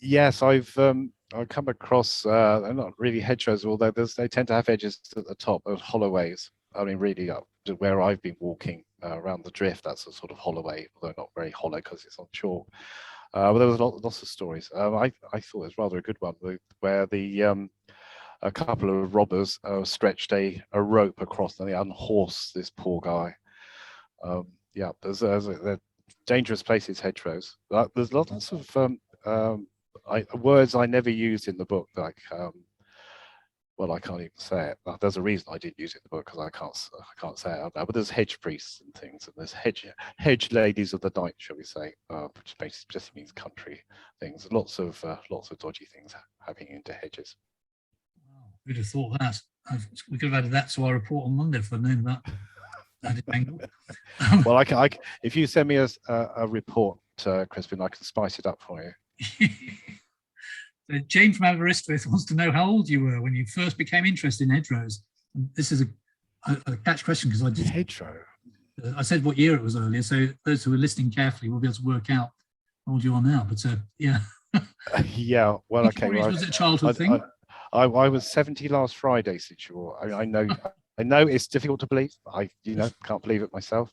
Yes, I've come across, they're not really hedgerows, although they tend to have edges at the top of holloways. I mean, really up to where I've been walking around the drift, that's a sort of holloway, although not very hollow because it's on chalk. But there was lots of stories. I thought it was rather a good one where a couple of robbers stretched a rope across and they unhorsed this poor guy. Yeah, they're dangerous places, hedgerows. There's lots of words I never used in the book, like well, I can't even say it. There's a reason I didn't use it in the book, because I can't say it out now. But there's hedge priests and things, and there's hedge ladies of the night, shall we say, which basically just means country things. Lots of dodgy things happening into hedges. Wow, who'd have thought that? We could have added that to our report on Monday if I'd known that. Well, if you send me a report, Crispin, I can spice it up for you. So Jane from Aberystwyth wants to know how old you were when you first became interested in hedgerows. And this is a catch question because Hedgerow. I said what year it was earlier, so those who are listening carefully will be able to work out how old you are now. But yeah. Yeah, well, okay. Well, was it a childhood thing? I was 70 last Friday, Situate. I know it's difficult to believe. I can't believe it myself.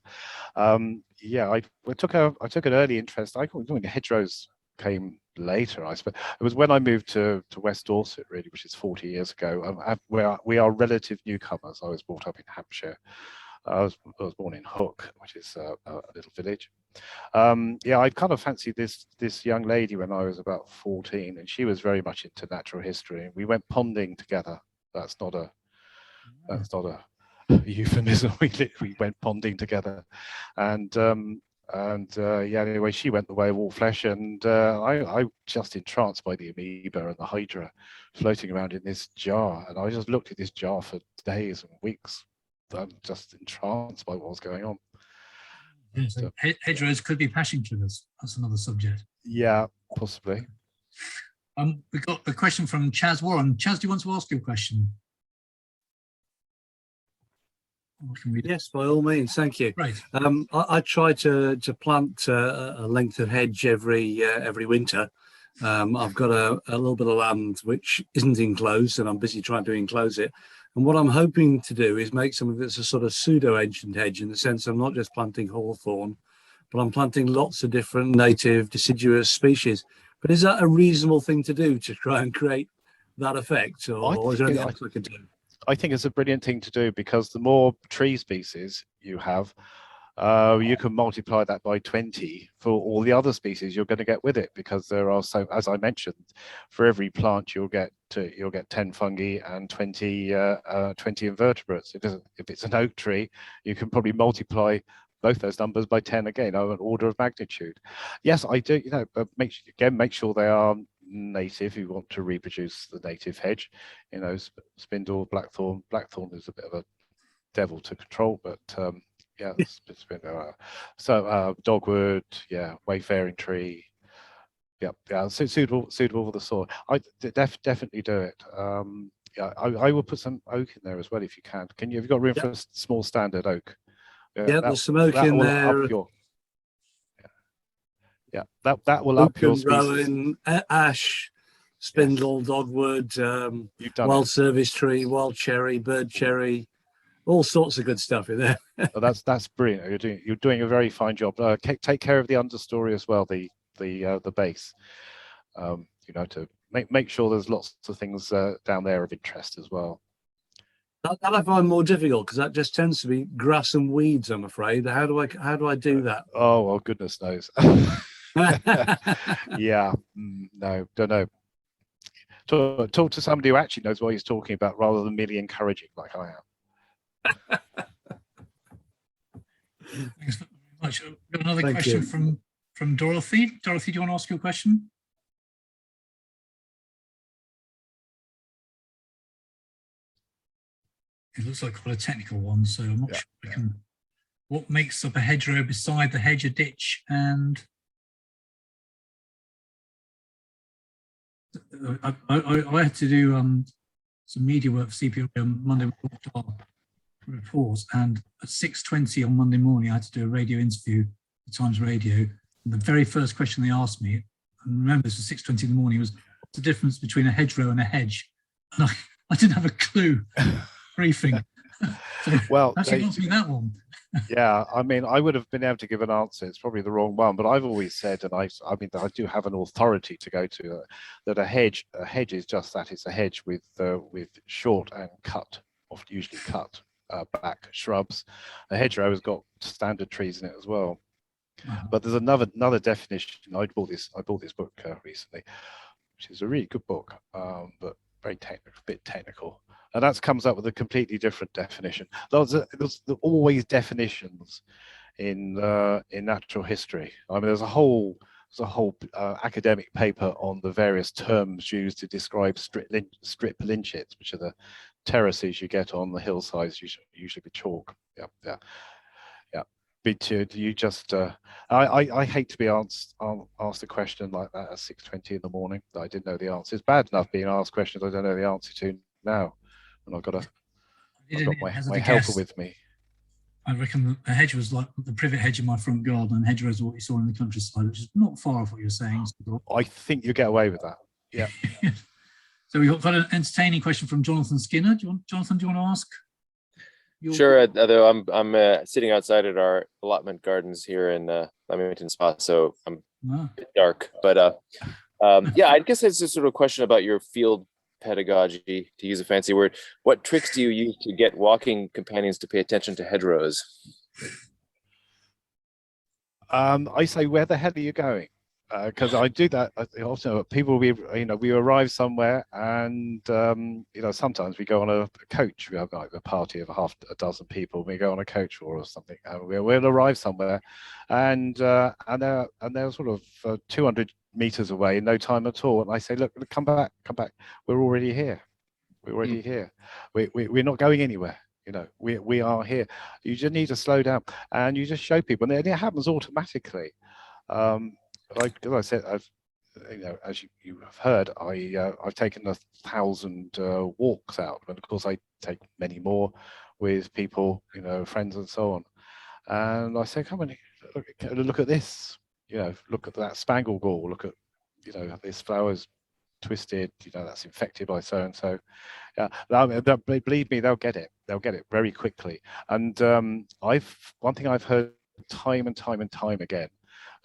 Yeah, I took an early interest. I thought the hedgerows came later, I suppose. It was when I moved to West Dorset, really, which is 40 years ago. Where we are relative newcomers. I was brought up in Hampshire. I was born in Hook, which is a little village. Yeah, I kind of fancied this young lady when I was about 14, and she was very much into natural history. We went ponding together. That's not a euphemism. We went ponding together, and yeah. Anyway, she went the way of all flesh, and I just entranced by the amoeba and the hydra floating around in this jar, and I just looked at this jar for days and weeks. I'm just entranced by what was going on. Yeah, so hedgerows could be passion killers. That's another subject. Yeah, possibly. We got a question from Chaz Warren. Chaz, do you want to ask your question? Yes, by all means. Thank you. Right. I try to plant a length of hedge every winter. I've got a little bit of land which isn't enclosed, and I'm busy trying to enclose it. And what I'm hoping to do is make something that's a sort of pseudo-ancient hedge, in the sense I'm not just planting hawthorn, but I'm planting lots of different native deciduous species. But is that a reasonable thing to do, to try and create that effect, or is there anything else we could do? I think it's a brilliant thing to do, because the more tree species you have, you can multiply that by 20 for all the other species you're going to get with it, because there are, so as I mentioned, for every plant you'll get 10 fungi and 20 invertebrates. If it's an oak tree, you can probably multiply both those numbers by 10 again, an order of magnitude. Yes, I do. But make sure they are native. You want to reproduce the native hedge. Spindle, blackthorn. Blackthorn is a bit of a devil to control, but yeah, it's been so dogwood, yeah, wayfaring tree, yeah, suitable for the soil. I definitely do it. Yeah, I will put some oak in there as well if you can. Have you got room for a small standard oak? Yeah, there's some oak in there. That will up your species. Rowan, ash, spindle, dogwood, wild service tree, wild cherry, bird cherry. All sorts of good stuff in there. Oh, that's brilliant. You're doing a very fine job. Take care of the understory as well, the base. To make sure there's lots of things down there of interest as well. That I find more difficult, because that just tends to be grass and weeds, I'm afraid. How do I do that? Oh well, goodness knows. Yeah, no, don't know. Talk to somebody who actually knows what he's talking about, rather than merely encouraging like I am. Thanks very much. We've got another question from Dorothy. Dorothy, do you want to ask your question? It looks like quite a technical one, so I'm not sure I can. What makes up a hedgerow beside the hedge, a ditch, and I had to do some media work for CPRE on Monday reports, and at 6:20 on Monday morning I had to do a radio interview for Times Radio. And the very first question they asked me, and remember this was 6:20 in the morning, was what's the difference between a hedgerow and a hedge? And I didn't have a clue. Briefing. So well, actually asked me that one. Yeah, I mean, I would have been able to give an answer. It's probably the wrong one, but I've always said, and I mean, I do have an authority to go to, that a hedge is just that. It's a hedge with short and cut, often usually cut back shrubs. A hedgerow has got standard trees in it as well. But there's another definition. I bought this book recently, which is a really good book, but very technical, a bit technical. And that comes up with a completely different definition. There's always definitions in natural history. I mean, there's a whole academic paper on the various terms used to describe strip lynchets, which are the terraces you get on the hillsides, usually with chalk. Yeah. Richard, you just, I hate to be asked a question like that at 6:20 in the morning that I didn't know the answer. It's bad enough being asked questions I don't know the answer to now, and I've got my helper with me. I reckon a hedge was like the privet hedge in my front garden, and hedgerows are what you saw in the countryside, which is not far off what you're saying. I think you get away with that. Yeah. So we've got an entertaining question from Jonathan Skinner. Jonathan, do you want to ask? Sure. Although I'm sitting outside at our allotment gardens here in Leamington Spa, so I'm a bit dark. But yeah, I guess it's just sort of a question about your field pedagogy, to use a fancy word. What tricks do you use to get walking companions to pay attention to hedgerows? I say, where the hell are you going? Because I do that also. People, we arrive somewhere, and sometimes we go on a coach. We have like a party of half a dozen people. We go on a coach or something, and we'll arrive somewhere, and they're sort of 200 meters away in no time at all. And I say, look, come back. We're already here. We're already here. We're not going anywhere. We are here. You just need to slow down, and you just show people, and it happens automatically. Like as I said, as you have heard, I've taken 1,000 walks out, and of course I take many more with people, friends and so on. And I say, come on, look at this, look at that spangle gall, look at, this flower's twisted, that's infected by so and so. Yeah, believe me, they'll get it very quickly. And one thing I've heard time and time again.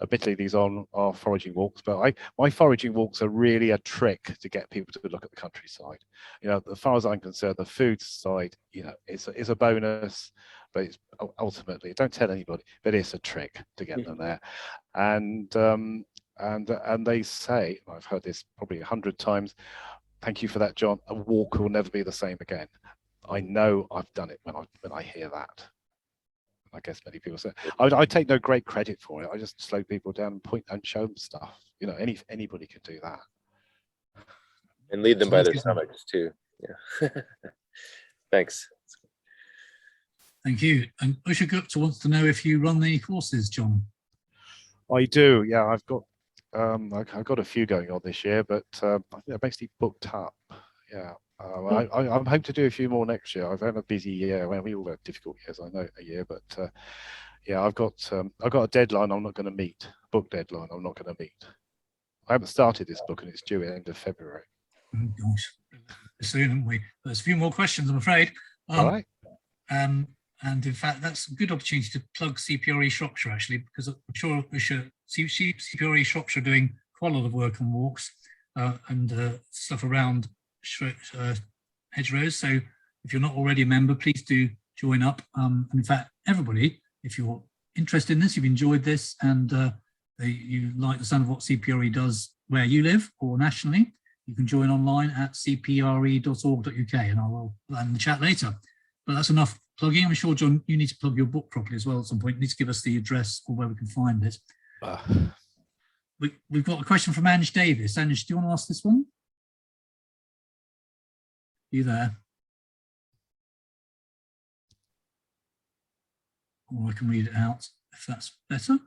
Admittedly, these are foraging walks, but my foraging walks are really a trick to get people to look at the countryside. As far as I'm concerned, the food side, is a bonus, but it's ultimately, don't tell anybody, but it's a trick to get them there. And they say, I've heard this probably 100 times, thank you for that, John, a walk will never be the same again. I know I've done it when I hear that. I guess many people say, I take no great credit for it. I just slow people down and point and show them stuff. Anybody can do that. And lead them by their stomachs too. Yeah. Thanks. Thank you. And Usha Gupta wants to know if you run any courses, John. I do. Yeah, I've got a few going on this year, but I think they're basically booked up. Yeah. I'm hoping to do a few more next year. I've had a busy year. Well, we all have difficult years, I know, a year, but yeah, I've got a deadline I'm not going to meet. Book deadline I'm not going to meet. I haven't started this book, and it's due at the end of February. Oh gosh, soon, haven't we? There's a few more questions, I'm afraid. All right. And in fact, that's a good opportunity to plug CPRE Shropshire, actually, because I'm sure CPRE Shropshire are doing quite a lot of work on walks and stuff around hedgerows. So if you're not already a member, please do join up. In fact, everybody, if you're interested in this, you've enjoyed this, and you like the sound of what CPRE does where you live or nationally, you can join online at cpre.org.uk, and I will land the chat later. But that's enough plugging. I'm sure, John, you need to plug your book properly as well at some point. You need to give us the address or where we can find it. We've got a question from Ange Davis. Ange, do you want to ask this one? You there? Or I can read it out if that's better.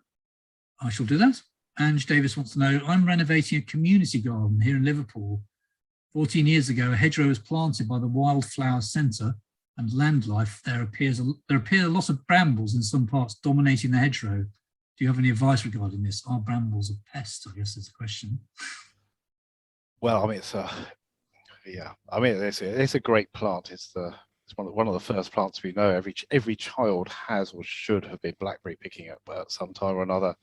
I shall do that. Ange Davis wants to know, I'm renovating a community garden here in Liverpool. 14 years ago, a hedgerow was planted by the Wildflower Centre, and land life, there appear a lot of brambles in some parts dominating the hedgerow. Do you have any advice regarding this? Are brambles a pest? I guess is the question. Well, I mean, it's a great plant. It's one of the first plants we know. Every child has or should have been blackberry picking at some time or another.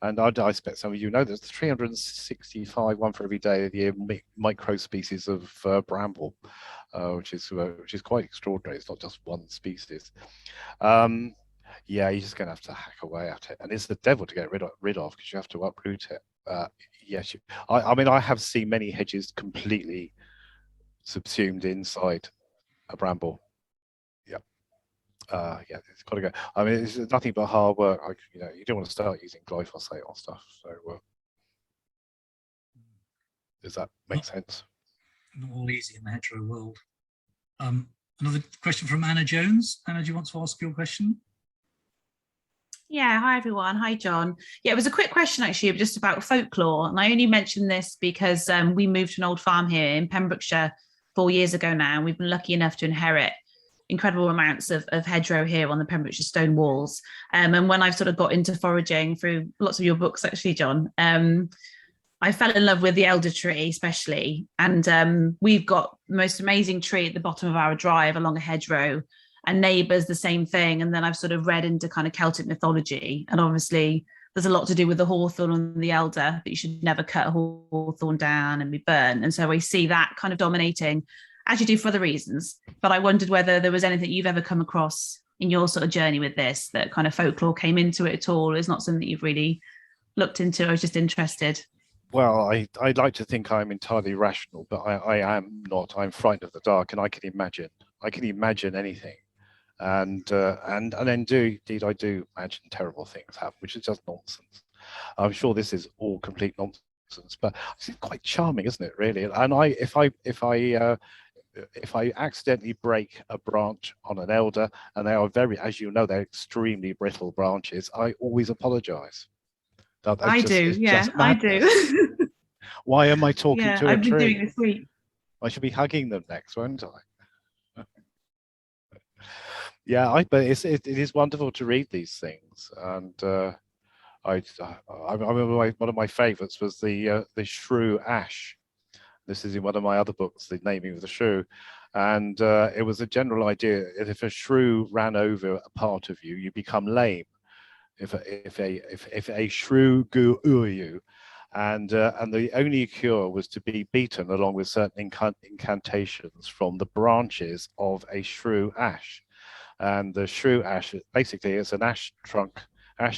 And I expect some of you know there's 365, one for every day of the year, micro species of bramble, which is quite extraordinary. It's not just one species. Yeah, you're just going to have to hack away at it, and it's the devil to get rid of because you have to uproot it. Yes, I mean I have seen many hedges completely subsumed inside a bramble. Yeah, it's got to go. I mean, it's nothing but hard work. You don't want to start using glyphosate on stuff. So, does that make sense? Not all easy in the hedgerow world. Another question from Anna Jones. Anna, do you want to ask your question? Yeah, hi everyone. Hi, John. Yeah, it was a quick question actually, just about folklore. And I only mentioned this because we moved to an old farm here in Pembrokeshire 4 years ago now. And we've been lucky enough to inherit incredible amounts of hedgerow here on the Pembrokeshire stone walls. And when I've sort of got into foraging through lots of your books, actually, John, I fell in love with the elder tree, especially. And we've got the most amazing tree at the bottom of our drive along a hedgerow, and neighbours the same thing. And then I've sort of read into kind of Celtic mythology, and obviously there's a lot to do with the hawthorn and the elder, but you should never cut a hawthorn down and be burnt. And so I see that kind of dominating, as you do for other reasons. But I wondered whether there was anything you've ever come across in your sort of journey with this, that kind of folklore came into it at all. It's not something that you've really looked into. I was just interested. Well, I'd like to think I'm entirely rational, but I am not. I'm frightened of the dark, and I can imagine anything. And then indeed I do imagine terrible things happen, which is just nonsense. I'm sure this is all complete nonsense, but it's quite charming, isn't it? Really. And if I accidentally break a branch on an elder, and they are as you know, they're extremely brittle branches, I always apologise. I do. Why am I talking to a tree? I've been doing this week. I should be hugging them next, won't I? Yeah, but it is wonderful to read these things, and I remember one of my favourites was the shrew ash. This is in one of my other books, The Naming of the Shrew, and it was a general idea that if a shrew ran over a part of you, you become lame. If a shrew grew over you, and the only cure was to be beaten along with certain incantations from the branches of a shrew ash. And the shrew ash, basically, it's an ash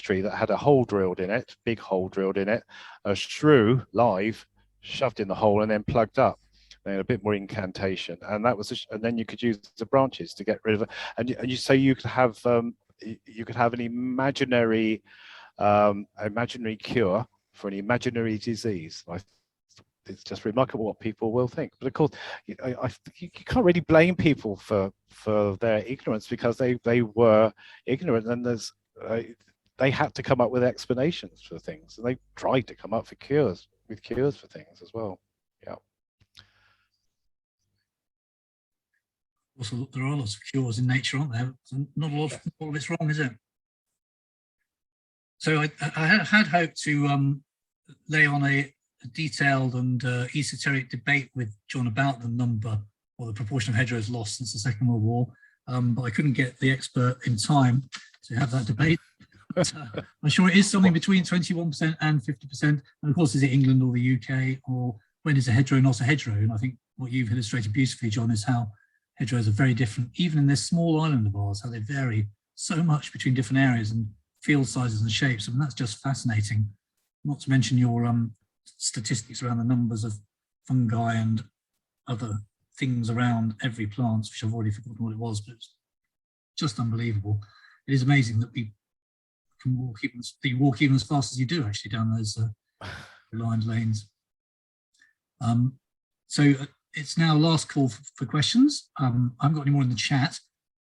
tree that had a hole drilled in it, big hole drilled in it, a shrew live shoved in the hole and then plugged up, and a bit more incantation, and that was and then you could use the branches to get rid of it. And you say you could have an imaginary cure for an imaginary disease. It's just remarkable what people will think. But of course, you can't really blame people for their ignorance, because they were ignorant, and they had to come up with explanations for things, and they tried to come up with cures for things as well. Yeah. Also, there are lots of cures in nature, aren't there? Not all of it's wrong, is it? So I had hoped to lay on a detailed and esoteric debate with John about the number or the proportion of hedgerows lost since the Second World War, but I couldn't get the expert in time to have that debate. But, I'm sure it is something between 21% and 50%. And of course, is it England or the UK, or when is a hedgerow not a hedgerow? And I think what you've illustrated beautifully, John, is how hedgerows are very different, even in this small island of ours, how they vary so much between different areas and field sizes and shapes. I mean, that's just fascinating. Not to mention your statistics around the numbers of fungi and other things around every plant, which I've already forgotten what it was, but it's just unbelievable. It is amazing that we can walk even as fast as you do, actually, down those lined lanes. So it's now last call for questions. I haven't got any more in the chat,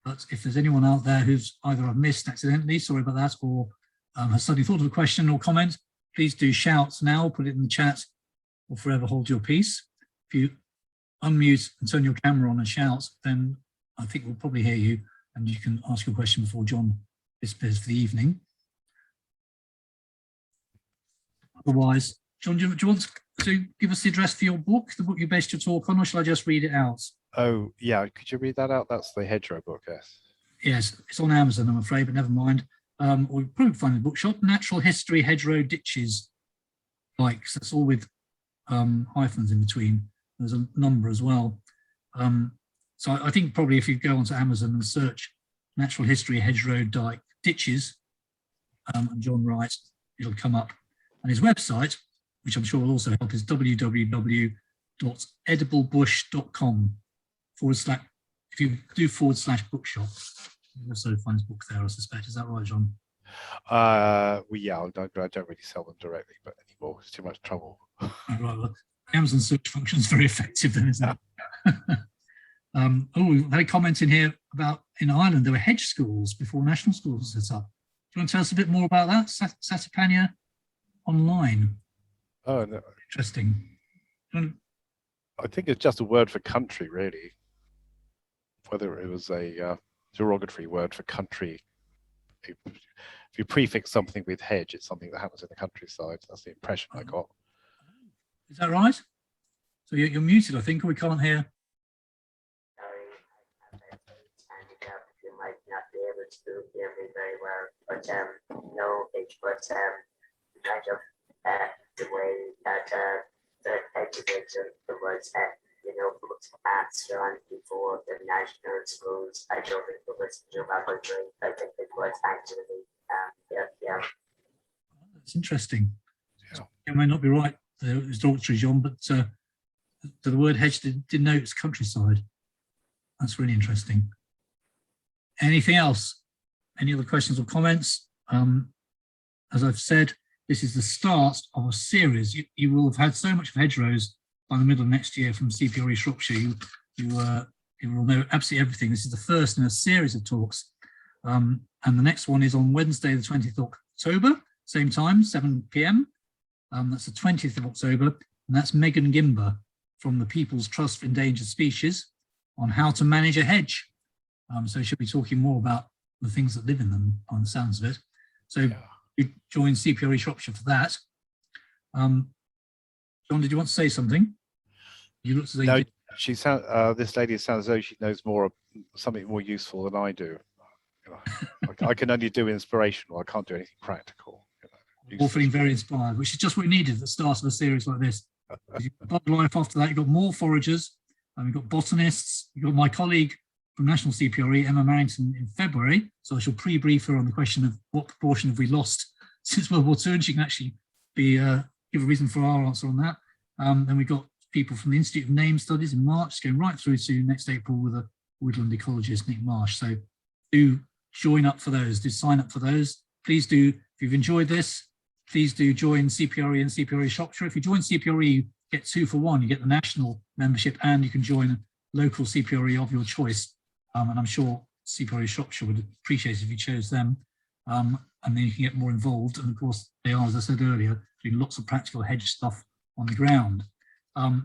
but if there's anyone out there who's either I've missed accidentally, sorry about that, or has suddenly thought of a question or comment, please do shout now, put it in the chat, or forever hold your peace. If you unmute and turn your camera on and shout, then I think we'll probably hear you, and you can ask your question before John disappears for the evening. Otherwise, John, do you want to give us the address for your book, the book you based your talk on, or shall I just read it out? Oh, yeah, could you read that out? That's the Hedgerow book, yes. Yes, it's on Amazon, I'm afraid, but never mind. Or you probably find it in the bookshop. Natural History Hedgerow Ditches. That's all with hyphens in between. There's a number as well. So I think probably if you go onto Amazon and search Natural History Hedgerow Ditches and John Wright, it'll come up. And his website, which I'm sure will also help, is www.ediblebush.com / if you do / bookshop, you'll also find his book there, I suspect. Is that right, John? Well, yeah, I don't really sell them directly, but anymore, it's too much trouble. Right, well, Amazon search function is very effective then, isn't it? We've had a comment in here about in Ireland there were hedge schools before national schools were set up. you want to tell us a bit more about that? Satipania online. Oh, no. Interesting. I think it's just a word for country, really. Whether it was a derogatory word for country. If you prefix something with hedge, it's something that happens in the countryside. That's the impression I got. Is that right? So you're muted, I think, or we can't hear. Sorry, you might not be able to hear me very well, but no, but kind of the way that the education was, passed on before the national schools. I don't think it was derogatory. I think it was actually, yeah. That's interesting. Yeah. It may not be right, it was derogatory, John, but the word hedge denotes countryside. That's really interesting. Anything else? Any other questions or comments? As I've said, this is the start of a series. You will have had so much of hedgerows by the middle of next year from CPRE Shropshire. You will know absolutely everything. This is the first in a series of talks. And the next one is on Wednesday, the 20th of October, same time, 7 p.m. That's the 20th of October. And that's Megan Gimber from the People's Trust for Endangered Species on how to manage a hedge. So she'll be talking more about the things that live in them on the sounds of it. So you join CPRE Shropshire for that. John, did you want to say something? You looked as though no, you did. She this lady sounds as though she knows something more useful than I do. I can only do inspirational. I can't do anything practical. All feeling very inspired, which is just what we needed at the start of a series like this. Life after that, you've got more foragers, you've got botanists, you've got my colleague from National CPRE, Emma Marrington, in February. So I shall pre-brief her on the question of what proportion have we lost since World War II, and she can actually give a reason for our answer on that. Then we've got people from the Institute of Name Studies in March, going right through to next April with a woodland ecologist, Nick Marsh. So do join up for those, do sign up for those. Please do, if you've enjoyed this, please do join CPRE and CPRE Shropshire. If you join CPRE, you get 2 for 1. You get the national membership and you can join a local CPRE of your choice. And I'm sure CPRE Shropshire would appreciate it if you chose them. And then you can get more involved. And of course, they are, as I said earlier, doing lots of practical hedge stuff on the ground.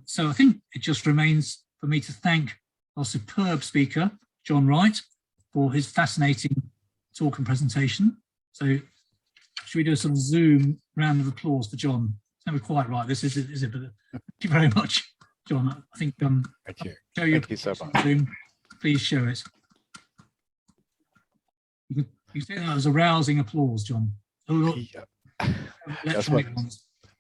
So I think it just remains for me to thank our superb speaker, John Wright, for his fascinating talk and presentation. So should we do a sort of Zoom round of applause for John? It's never quite right, this is it? But thank you very much, John. I think thank you. Thank you so much. Zoom. Please show it. You say that as a rousing applause, John.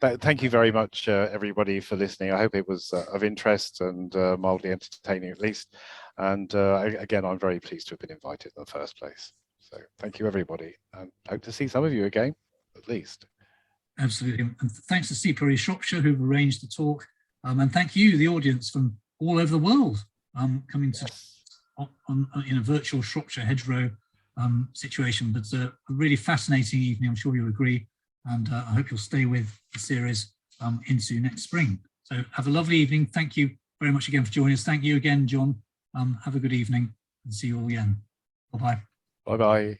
Thank you very much, everybody, for listening. I hope it was of interest and mildly entertaining, at least. And again, I'm very pleased to have been invited in the first place. So thank you, everybody, and hope to see some of you again, at least. Absolutely. And thanks to CPRE Shropshire, who've arranged the talk. And thank you, the audience from all over the world, coming to in a virtual Shropshire hedgerow situation. But a really fascinating evening, I'm sure you'll agree. And I hope you'll stay with the series into next spring. So have a lovely evening. Thank you very much again for joining us. Thank you again, John. Have a good evening and see you all again. Bye-bye. Bye-bye.